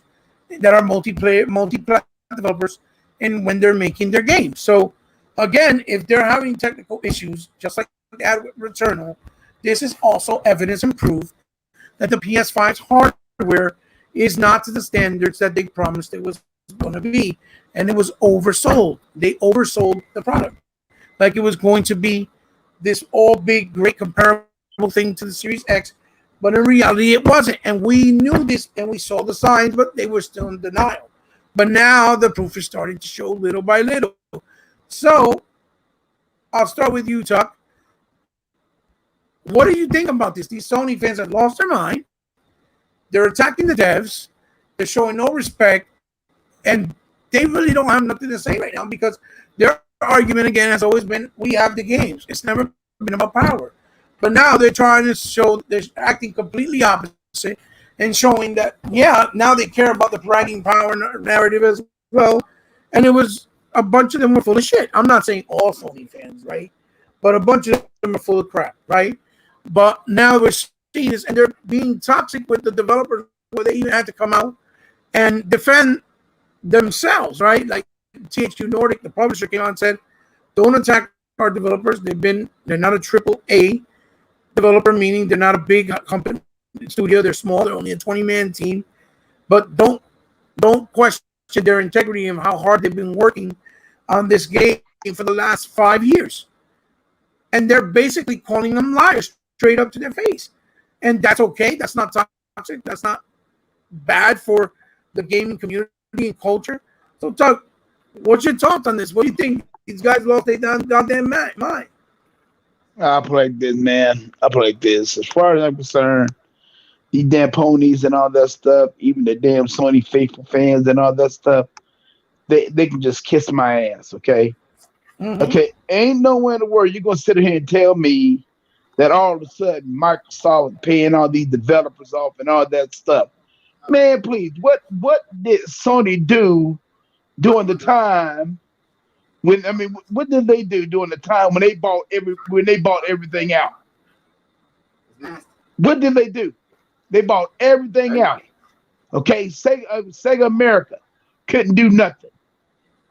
that are multi-plat developers, and when they're making their games. So again, if they're having technical issues, just like they had with Returnal, this is also evidence and proof that the PS5's hardware is not to the standards that they promised it was going to be, and it was oversold. They oversold the product like it was going to be this all big, great comparable thing to the Series X, but in reality it wasn't, and we knew this and we saw the signs, but they were still in denial. But now the proof is starting to show little by little. So I'll start with you, Tuck. What do you think about this? These Sony fans have lost their mind. They're attacking the devs. They're showing no respect. And they really don't have nothing to say right now because their argument, again, has always been, we have the games. It's never been about power. But now they're trying to show, they're acting completely opposite and showing that, yeah, now they care about the bragging power narrative as well. And it was a bunch of them were full of shit. I'm not saying all Sony fans, right? But a bunch of them are full of crap, right? But now we're seeing this, and they're being toxic with the developers, where they even had to come out and defend themselves, right? Like THQ Nordic, the publisher, came out and said, "Don't attack our developers. They're not a triple A developer, meaning they're not a big company studio. They're small. They're only a 20-man team. But don't question their integrity and how hard they've been working on this game for the last 5 years." And they're basically calling them liars straight up to their face. And that's okay. That's not toxic. That's not bad for the gaming community and culture. So, Doug, what's your thoughts on this? What do you think? These guys lost their goddamn mind. I play like this, man. I play like this. As far as I'm concerned, these damn ponies and all that stuff, even the damn Sony faithful fans and all that stuff, they can just kiss my ass, okay? Mm-hmm. Okay, ain't nowhere in the world you're gonna sit here and tell me that all of a sudden Microsoft is paying all these developers off and all that stuff. Man, please, what did Sony do during the time what did they do during the time when they bought everything out? What did they do? They bought everything out. Okay, Sega America couldn't do nothing.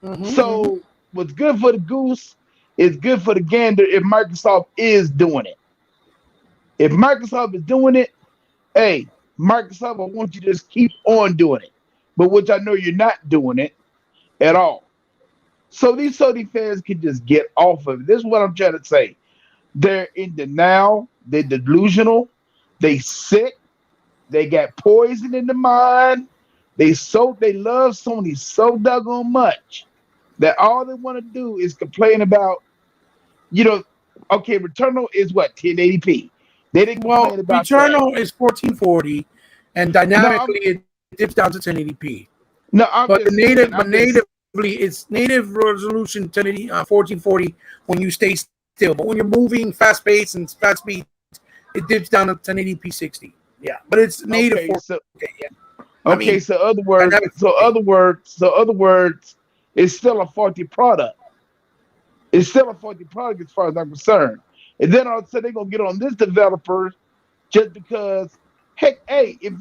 Mm-hmm. So what's good for the goose is good for the gander if Microsoft is doing it. If Microsoft is doing it, hey, Microsoft, I want you to just keep on doing it. But which I know you're not doing it at all. So these Sony fans can just get off of it. This is what I'm trying to say. They're in denial. They're delusional. They sick. They got poison in the mind. They love Sony so doggone much that all they want to do is complain about, okay, Returnal is what, 1080p. They didn't complain about Returnal is 1440, and dynamically it dips down to 1080p. No, natively it's native resolution 1080 1440 when you stay still, but when you're moving fast pace and fast speed, it dips down to 1080p 60. Yeah, but it's native. Okay, so other words, it's still a faulty product. It's still a faulty product as far as I'm concerned. And then all of a sudden they're gonna get on this developer just because, heck, hey, if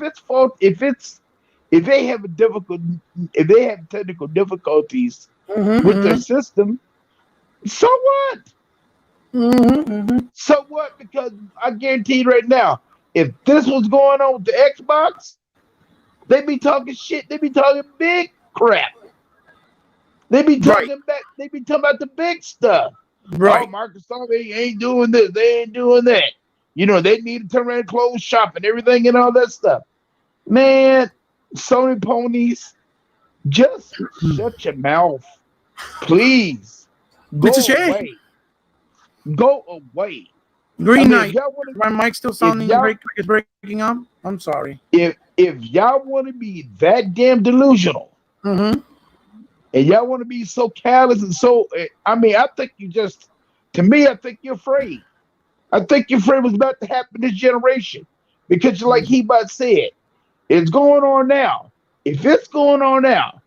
they have technical difficulties with their system, so what? So what? Because I guarantee you right now, if this was going on with the Xbox, they be talking shit. They be talking big crap. They be talking back. They be talking about the big stuff. Right. Oh, Microsoft ain't doing this. They ain't doing that. They need to turn around and close shop and everything and all that stuff. Man, Sony ponies, just shut your mouth, please. It's a shame. Go away. Green Knight. My mic's still sounding like it's breaking up. I'm sorry. If y'all want to be that damn delusional, and y'all want to be so callous and so, I think I think you're afraid. I think you're afraid what's about to happen this generation. Because like Hebot said, it's going on now. If it's going on now,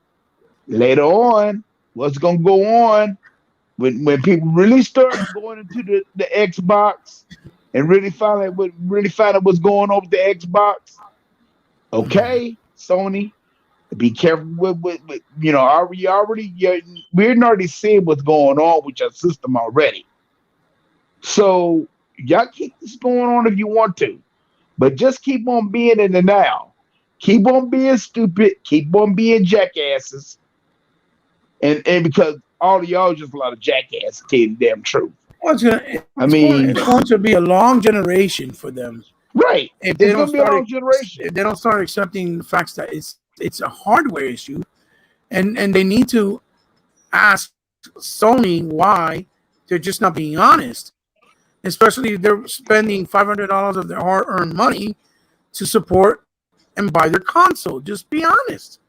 later on, what's going to go on when people really start going into the Xbox and really find out what's going on with the Xbox? Okay, Sony, be careful with we already seen what's going on with your system already. So y'all keep this going on if you want to, but just keep on being in the now. Keep on being stupid. Keep on being jackasses. And because all of y'all are just a lot of jackasses, to tell you the damn truth. Well, it's going to be a long generation for them. Right. If they don't start accepting the facts that it's a hardware issue, and they need to ask Sony why they're just not being honest. Especially if they're spending $500 of their hard-earned money to support and buy their console. Just be honest.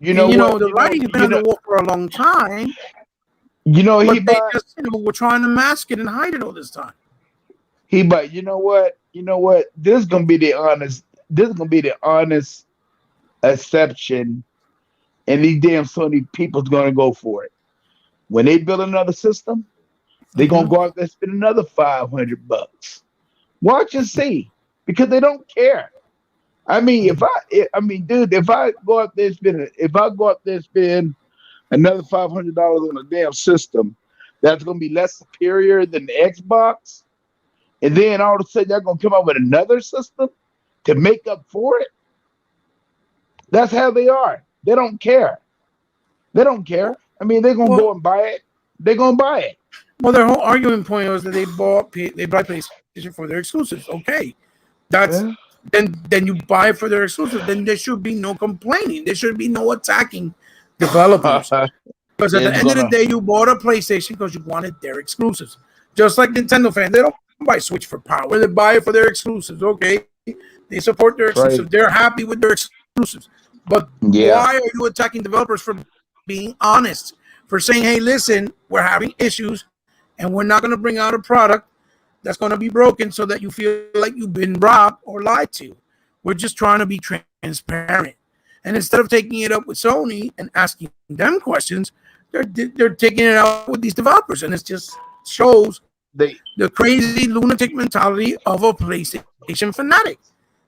The writing has been on the wall for a long time. We're trying to mask it and hide it all this time. But you know what? This is gonna be the honest exception, and these damn Sony people's gonna go for it. when they build another system, they're gonna Mhm. go out there and spend another $500. Watch and see, because they don't care. I mean, dude, if I go out there and spend another $500 on a damn system, that's gonna be less superior than the Xbox, and then all of a sudden they're gonna come up with another system to make up for it. That's how they are. They don't care. They don't care. I mean, they're gonna Well, go and buy it. They're gonna buy it. well, their whole argument point was that they buy PlayStation for their exclusives. Okay, that's Yeah. then you buy it for their exclusives. Then there should be no complaining. There should be no attacking developers. Because at the It's end of the gonna day, you bought a PlayStation because you wanted their exclusives. Just like Nintendo fans, they don't buy Switch for power. They buy it for their exclusives. Okay, they support their that's right. exclusives. They're happy with their exclusives. But Yeah. why are you attacking developers for being honest? For saying, "Hey, listen, we're having issues, and we're not going to bring out a product that's going to be broken so that you feel like you've been robbed or lied to. We're just trying to be transparent." And instead of taking it up with Sony and asking them questions, they're taking it out with these developers, and it just shows They the crazy lunatic mentality of a PlayStation fanatic.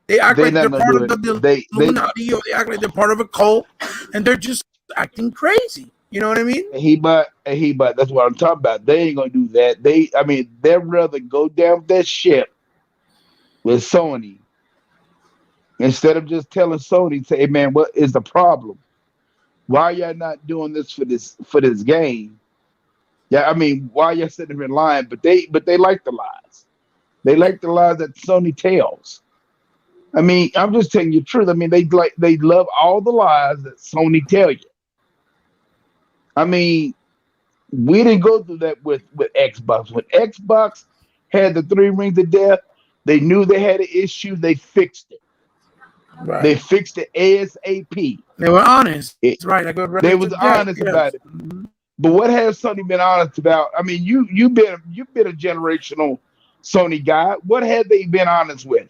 They act they like they're not gonna part do of it. the They Illuminati, or they act like they're part of a cult, and they're just acting crazy. You know what I mean? and he but that's what I'm talking about. They ain't gonna do that. They'd rather go down that ship with Sony instead of just telling Sony, say, hey man, what is the problem? Why y'all not doing this for this game? Yeah, I mean, why y'all sitting there lying? But they like the lies. They like the lies that Sony tells. I mean, I'm just telling you the truth. I mean, they love all the lies that Sony tell you. I mean, we didn't go through that with Xbox. When Xbox had the three rings of death, they knew they had an issue. They fixed it. They Right. fixed it ASAP. They were honest, It, right? Like a they rings was of death. honest Yes. about it. But what has Sony been honest about? I mean, you've been a generational Sony guy. What have they been honest with?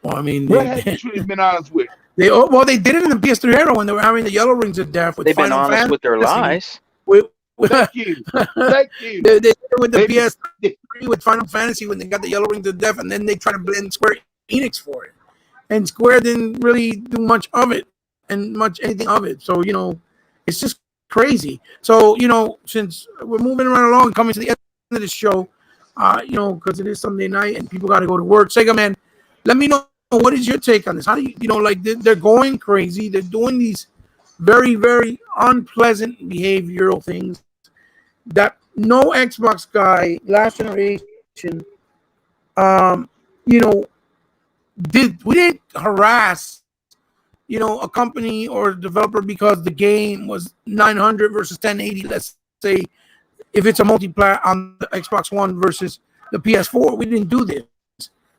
Well, I mean, What have they truly been honest with? they did it in the PS3 era when they were having the yellow rings of death with They've been Final honest with their Fantasy. lies. With Thank you, thank you. they did it with the They, PS3 with Final Fantasy when they got the yellow rings of death, and then they tried to blame Square Enix for it, and Square didn't really do much of it and much anything of it. So it's just crazy. So since we're moving right along, coming to the end of the show, because it is Sunday night and people got to go to work. Sega man, let me know what is your take on this. How do like they're going crazy? They're doing these very, very unpleasant behavioral things that no Xbox guy last generation, um, you know, we didn't harass, a company or a developer because the game was 900 versus 1080. Let's say if it's a multiplayer on the Xbox One versus the PS4, we didn't do this.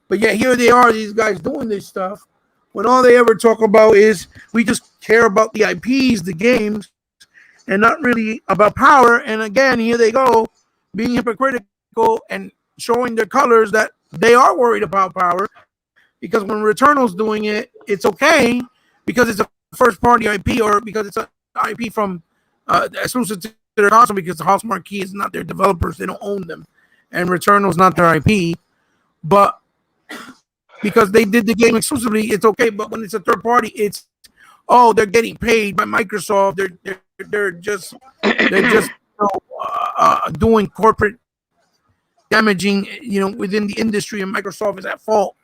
But yet here they are, these guys doing this stuff when all they ever talk about is we just care about the IPs, the games, and not really about power. And again, here they go, being hypocritical and showing their colors that they are worried about power because when Returnal's doing it, it's okay because it's a first party IP or because it's an IP from exclusive to their console because the House Marquee is not their developers, they don't own them, and Returnal's not their IP. But because they did the game exclusively, it's okay. But when it's a third party, it's they're getting paid by Microsoft. They're just doing corporate damaging, within the industry, and Microsoft is at fault,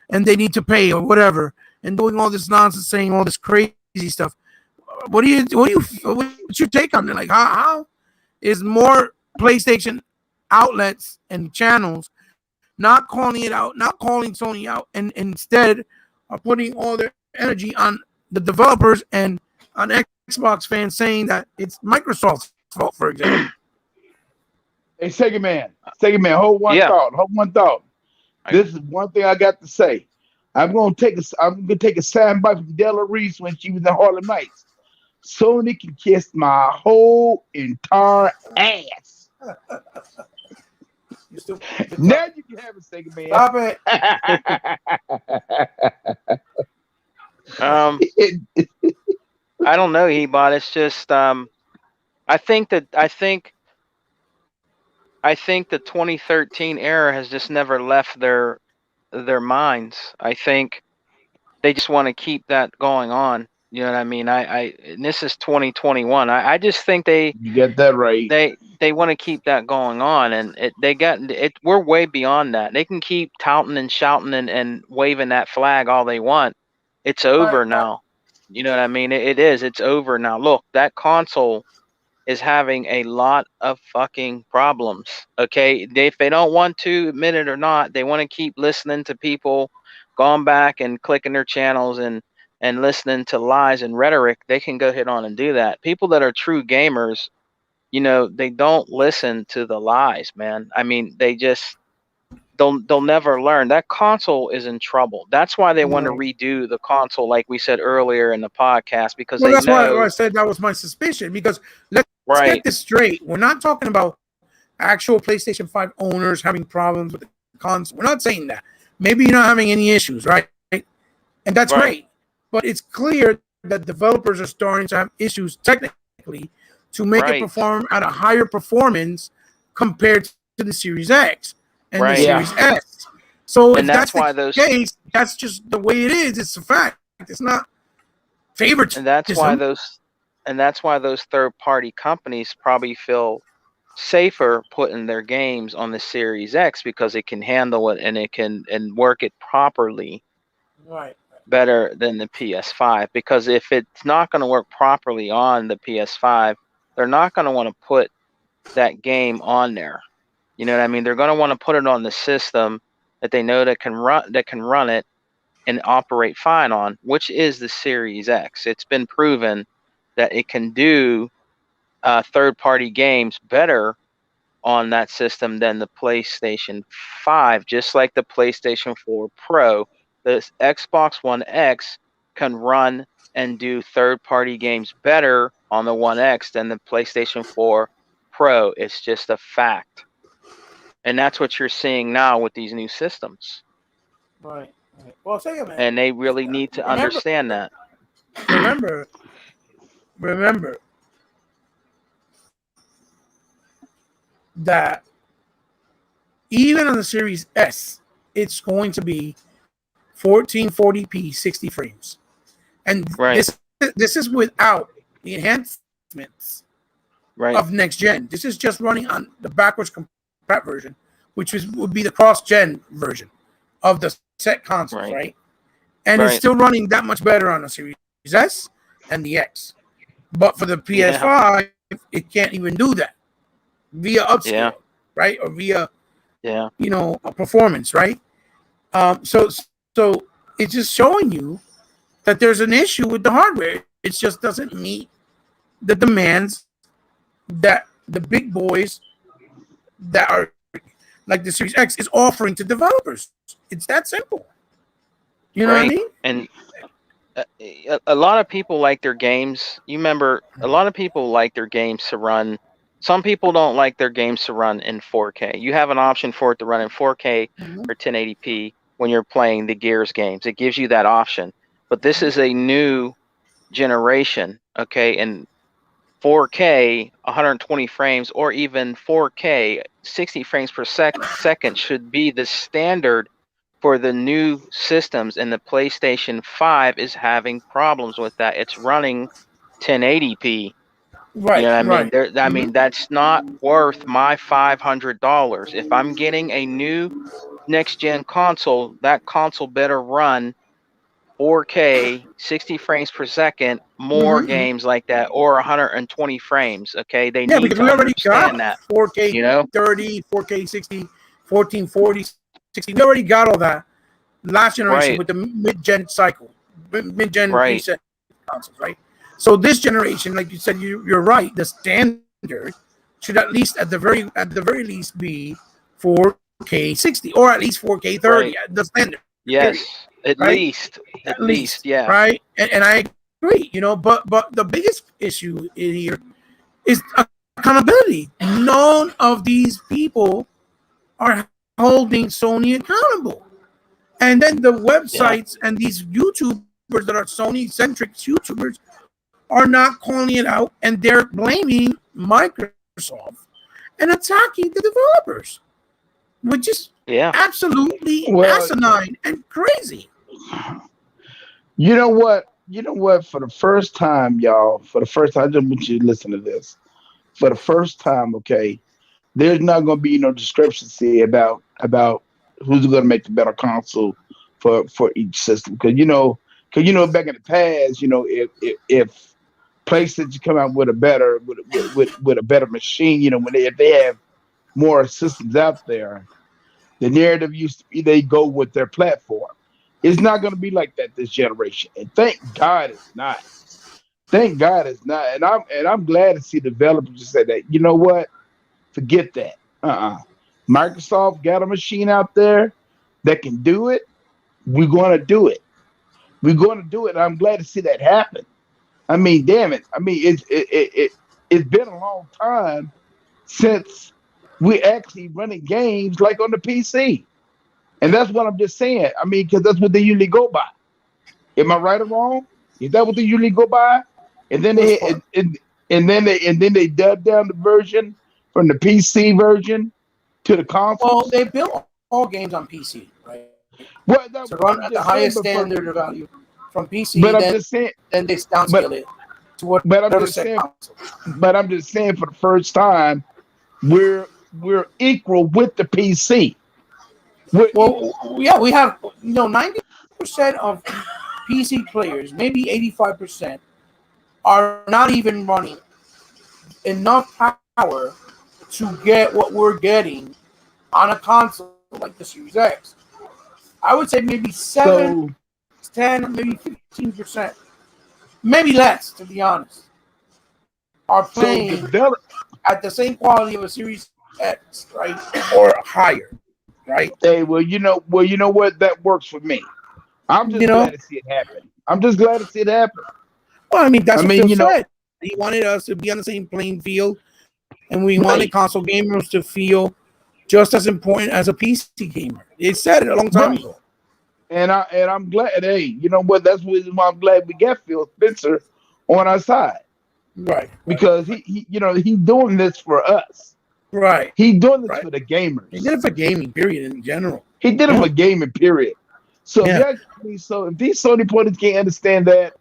and they need to pay or whatever, and doing all this nonsense, saying all this crazy stuff. What's your take on it? Like, how is more PlayStation outlets and channels not calling it out, not calling Sony out, and instead are putting all their energy on the developers and on Xbox fans, saying that it's Microsoft's fault, for example? hey, Sega Man, hold one Yeah. thought. Hold one thought. This is one thing I got to say. I'm gonna take a sound bite from Della Reese when she was in Harlem Nights. Sony can kiss my whole entire ass. Now you can have a Sega Man. Stop it. I don't know, Hebot. It's just I think the 2013 era has just never left their minds. I think they just want to keep that going on. You know what I mean? And this is 2021. I just think You get that right. they want to keep that going on, and they got it. We're way beyond that. They can keep touting and shouting and waving that flag all they want. It's over now. You know what I mean? It is. It's over now. Look, that console is having a lot of fucking problems. Okay, if they don't want to admit it or not, they want to keep listening to people going back and clicking their channels and listening to lies and rhetoric. They can go ahead on and do that. People that are true gamers, they don't listen to the lies, man. I mean, they'll never learn. That console is in trouble. That's why they want to redo the console, like we said earlier in the podcast, because Well, they that's why know. I said that was my suspicion. Because let's Right. get this straight. We're not talking about actual PlayStation 5 owners having problems with the console. We're not saying that. Maybe you're not having any issues, right? And that's Right. great. But it's clear that developers are starting to have issues technically to make it Right. perform at a higher performance compared to the Series X and Right. the Yeah. Series S. So And if that's that's why the those case, that's just the way it is. It's a fact. It's not favoritism. and that's why those third-party companies probably feel safer putting their games on the Series X, because it can handle it and it can work it properly Right. better than the PS5. Because if it's not going to work properly on the PS5, they're not going to want to put that game on there. You know what I mean? They're going to want to put it on the system that they know that can run it and operate fine on, which is the Series X. It's been proven that it can do third-party games better on that system than the PlayStation 5, just like the PlayStation 4 Pro. The Xbox One X can run and do third-party games better on the One X than the PlayStation 4 Pro. It's just a fact. And that's what you're seeing now with these new systems. Right. Well, say it, man. And they really need to understand that. Remember that even on the Series S, it's going to be 1440p 60 frames. And Right. this is without the enhancements Right. of next gen. This is just running on the backwards compat version, which would be the cross-gen version of the set consoles, right? And it's still running that much better on the Series S and the X. But for the PS5, it can't even do that via upscale, right? Or via a performance, right? So it's just showing you that there's an issue with the hardware. It just doesn't meet the demands that the big boys that are like the Series X is offering to developers. It's that simple. You know what I mean? And a lot of people like their games. You remember, a lot of people like their games to run. Some people don't like their games to run in 4K. You have an option for it to run in 4K or 1080p when you're playing the Gears games. It gives you that option. But this is a new generation, okay? And 4K, 120 frames, or even 4K, 60 frames per second should be the standard for the new systems. And the PlayStation 5 is having problems with that. It's running 1080p. Right. You know what I mean? Right. I mean, that's not worth my $500. If I'm getting a new next-gen console, that console better run 4K, 60 frames per second, more games like that, or 120 frames. Okay, they need because to we already got understand that. 4K 30, 4K 60, 1440, 60. We already got all that last generation with the mid-gen cycle, mid-gen reset consoles, right? So this generation, like you said, you're right. The standard should at least, at the very least, be 4K 60 or at least 4K 30. The standard. Yes, at least, yeah. Right, and I agree. But the biggest issue in here is accountability. None of these people are holding Sony accountable, and then the websites and these YouTubers that are Sony-centric YouTubers are not calling it out, and they're blaming Microsoft and attacking the developers, which is Yeah. absolutely Well, asinine and crazy. you know what? You know what? For the first time, y'all, for the first time, I just want you to listen to this. For the first time, okay, there's not going to be no discrepancy about who's going to make the better console for each system. Because back in the past, if PlayStation come out with a better with a better machine, when if they have more systems out there, the narrative used to be they go with their platform. It's not going to be like that this generation, and thank God it's not. Thank God it's not. And I'm glad to see developers just say that. You know what? Forget that. Microsoft got a machine out there that can do it. We're going to do it. We're going to do it. I'm glad to see that happen. I mean, damn it. I mean, it's been a long time since we actually running games like on the PC. And that's what I'm just saying. I mean, because that's what they usually go by. Am I right or wrong? Is that what they usually go by? And then Most they part. and then they dub down the version from the PC version to the Well, consoles. they built all games on PC, right? Well, To run I'm at the just saying, highest standard of value from PC, but I'm then just saying, they but downscale it to but I'm whatever just set saying, console. for the first time, we're equal with the PC. We're Well, equal. yeah, we have 90% of PC players, maybe 85%, are not even running enough power to get what we're getting on a console like the Series X. I would say maybe 7, So 10, maybe 15%, maybe less, to be honest, are so playing develop. at the same quality of a Series X, right, or higher, right? Hey, you know what? That works for me. I'm You just know, glad to see it happen. I'm just glad to see it happen. well, I mean, I that's what mean, Phil said. He wanted us to be on the same playing field, and we wanted right, console gamers to feel just as important as a PC gamer. They said it a long time right. ago. And I'm glad. Hey, you know what? That's the reason why I'm glad we got Phil Spencer on our side Right, right, because he's doing this for us. right, He's doing this right. for the They did gamers. it for gaming, period, in general. He did it Yeah, for gaming. Period. So if yeah, y'all, I mean, so if these Sony players can't understand that,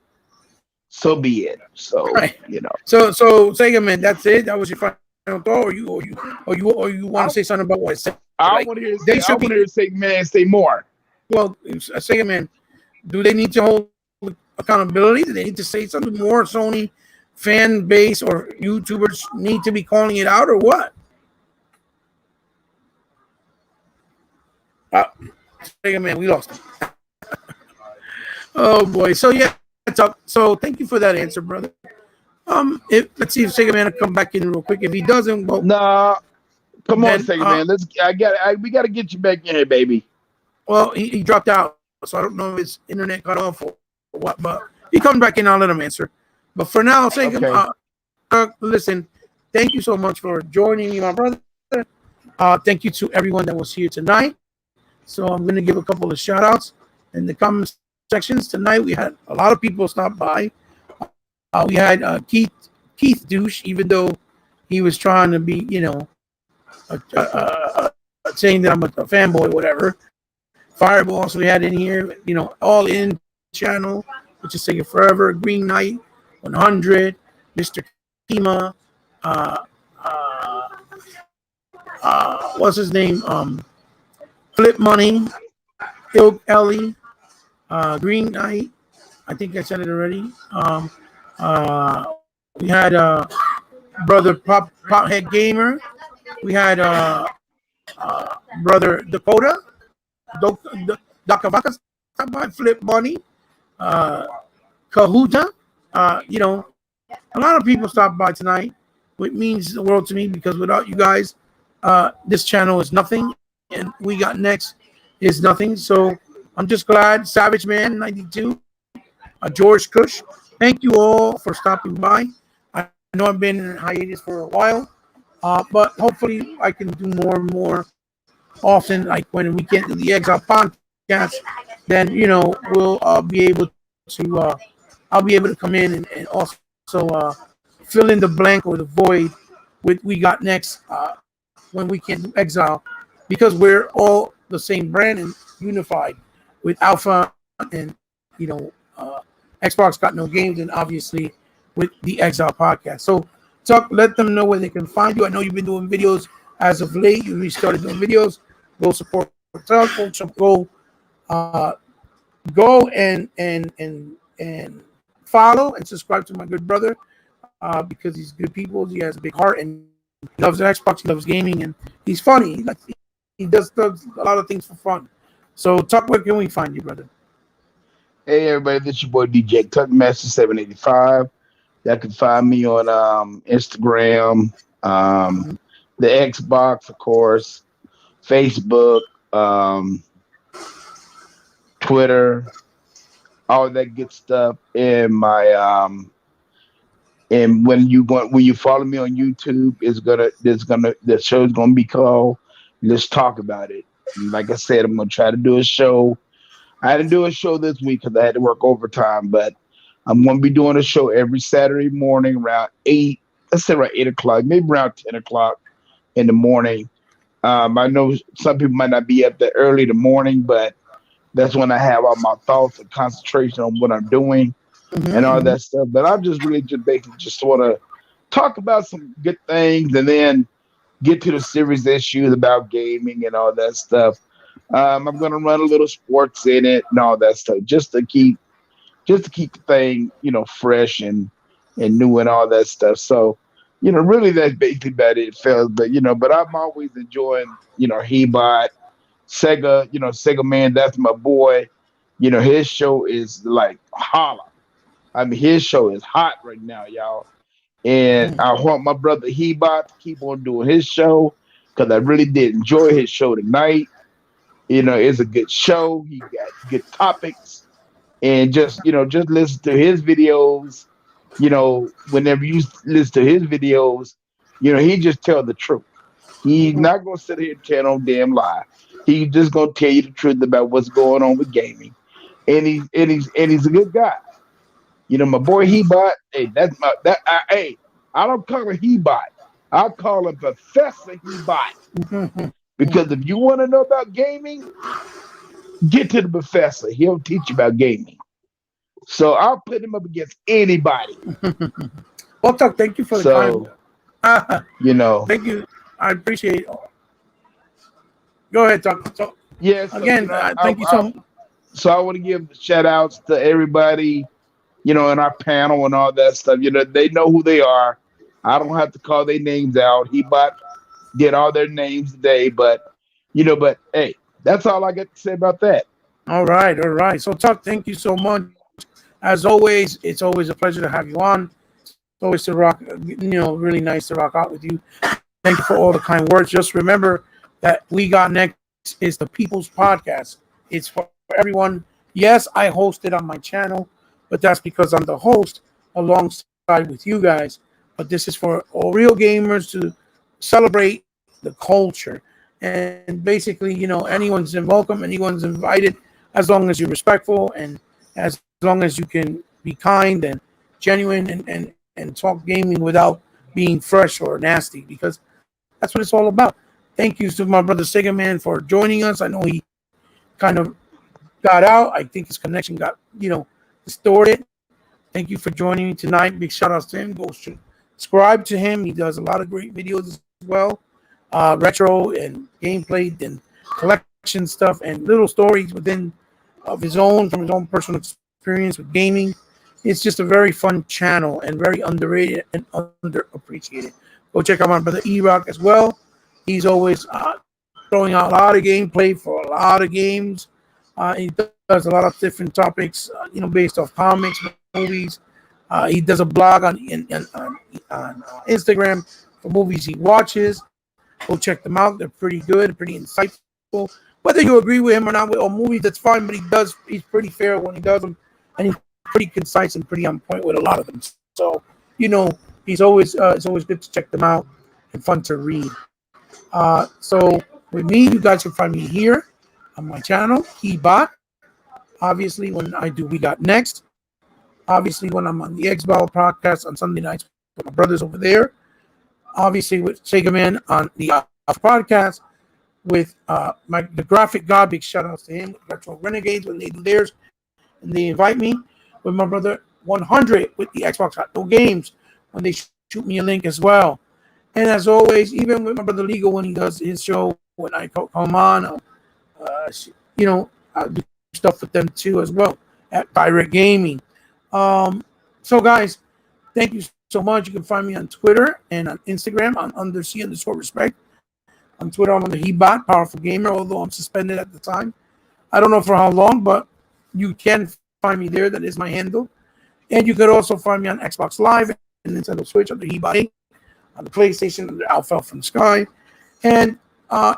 so be it. So right. So Sega man, that's it. That was your final thought, or you want I to say something about what I said? I Like want to hear they say I should want to hear be. say man say more. Well, Sega man, do they need to hold accountability? Do they need to say something more? Sony fan base or YouTubers need to be calling it out, or what? Uh, Sega man, we lost him. Oh boy. So yeah, so thank you for that answer, brother. If let's see if Sega man will come back in real quick. If he doesn't, well, Nah, come on, then second man. We got to get you back in here, baby. well, he dropped out, so I don't know if his internet cut off or what. But he comes back in, I'll let him answer. But for now, Sega, Okay. listen, thank you so much for joining me, my brother. Thank you to everyone that was here tonight. So I'm gonna give a couple of shout outs in the comment sections tonight. We had a lot of people stop by. We had Keith Douche, even though he was trying to be, saying that I'm a fanboy, whatever. Fireball also we had in here, all in channel, which is saying forever. Green Knight, 100, Mr. Kima, uh, uh, what's his name? Flip Money, Ilk Ellie, Green Knight. I think I said it already. We had brother Pophead Gamer. We had brother Dakota, Dakavaka, Flip Money, uh, Kahuta. A lot of people stopped by tonight, which means the world to me because without you guys, this channel is nothing, and we got next is nothing. So I'm just glad. Savage Man 92, George Kush. Thank you all for stopping by. I know I've been in hiatus for a while, but hopefully I can do more and more often. Like when we get to the Exile podcast, then we'll be able to. I'll be able to come in and also fill in the blank or the void with we got next when we can exile, because we're all the same brand and unified with Alpha and Xbox got no games, and obviously with the Exile podcast. So Tuck, let them know where they can find you. I know you've been doing videos as of late. You restarted doing videos. Go support Tuck. Go uh, go and follow and subscribe to my good brother because he's good people. He has a big heart and he loves Xbox. He loves gaming and he's funny. He does a lot of things for fun. So Tuck, where can we find you, brother? Hey everybody, this is your boy DJ Tuckmaster 785. Y'all can find me on Instagram, the Xbox, of course, Facebook, Twitter, all that good stuff. And my and when you follow me on YouTube, the show's gonna be called Let's Talk About It. And like I said, I'm gonna try to do a show. I had to do a show this week because I had to work overtime, but I'm going to be doing a show every Saturday morning around 8, let's say around 8 o'clock, maybe around 10 o'clock in the morning. I know some people might not be up that early in the morning, but that's when I have all my thoughts and concentration on what I'm doing and all that stuff. But I'm just really just basically just want to talk about some good things and then get to the serious issues about gaming and all that stuff. I'm going to run a little sports in it and all that stuff just to keep the thing, fresh and new and all that stuff. So, really that's basically about it, fellas. But I'm always enjoying, Hebot, Sega, Sega Man, that's my boy. His show is like holla. I mean, his show is hot right now, y'all. And I want my brother Hebot to keep on doing his show because I really did enjoy his show tonight. It's a good show. He got good topics, and just listen to his videos. Whenever you listen to his videos, he just tell the truth. He's not gonna sit here and tell no damn lie. He's just gonna tell you the truth about what's going on with gaming, and he's a good guy. My boy Hebot. Hey, hey, I don't call him Hebot. I call him Professor Hebot. Because if you want to know about gaming, get to the professor. He'll teach you about gaming. So I'll put him up against anybody. Well, Tuck, thank you for the time. Thank you. I appreciate it. Go ahead, Tuck. So, yes. Again, thank you so much. So I want to give shout outs to everybody, in our panel and all that stuff. They know who they are. I don't have to call their names out. Hebot did all their names today, but hey, that's all I got to say about that. All right. So Tuck, thank you so much. As always, it's always a pleasure to have you on. It's always to rock, really nice to rock out with you. Thank you for all the kind words. Just remember that We Got Next is the People's Podcast. It's for everyone. Yes, I host it on my channel, but that's because I'm the host alongside with you guys. But this is for all real gamers to celebrate the culture. And basically, anyone's welcome, anyone's invited, as long as you're respectful and as long as you can be kind and genuine and talk gaming without being fresh or nasty, because that's what it's all about. Thank you to my brother Sega Man for joining us. I know he kind of got out. I think his connection got, distorted. Thank you for joining me tonight. Big shout outs to him. Go subscribe to him. He does a lot of great videos as well. Retro and gameplay and collection stuff and little stories within of his own, from his own personal experience with gaming. It's just a very fun channel and very underrated and underappreciated. Go check out my brother E-Rock as well. He's always throwing out a lot of gameplay for a lot of games. He does a lot of different topics, based off comics, movies. He does a blog on Instagram for movies he watches. Go check them out. They're pretty good, pretty insightful. Whether you agree with him or not on movies, that's fine. But he's pretty fair when he does them, and he's pretty concise and pretty on point with a lot of them. So it's always good to check them out and fun to read. So with me, you guys can find me here on my channel, Hebot. Obviously, when I do We Got Next, Obviously, when I'm on the Xbox podcast on Sunday nights with my brothers over there. Obviously, with Sega Man on the podcast with the graphic god. Big shout outs to him. Retro Renegades when they do theirs and they invite me. With my brother 100 with the Xbox Hot No Games when they shoot me a link as well. And as always, even with my brother Legal when he does his show when I come on, I do stuff with them too as well at Direct Gaming. So guys, thank you so much. You can find me on Twitter and on Instagram on _C_respect. On Twitter, I'm on the Hebot, Powerful Gamer, although I'm suspended at the time. I don't know for how long, but you can find me there. That is my handle. And you could also find me on Xbox Live and Nintendo Switch under Hebot, on the PlayStation under Alpha from the Sky, and my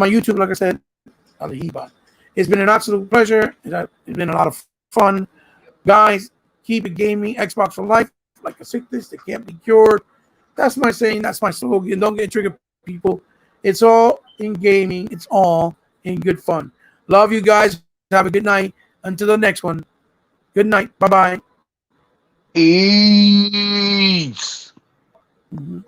YouTube, like I said, on the Hebot. It's been an absolute pleasure. It's been a lot of fun. Guys, keep it gaming. Xbox for life, like a sickness that can't be cured. That's my saying. That's my slogan. Don't get triggered, people. It's all in gaming. It's all in good fun. Love you guys. Have a good night. Until the next one. Good night. Bye-bye. Peace. Mm-hmm.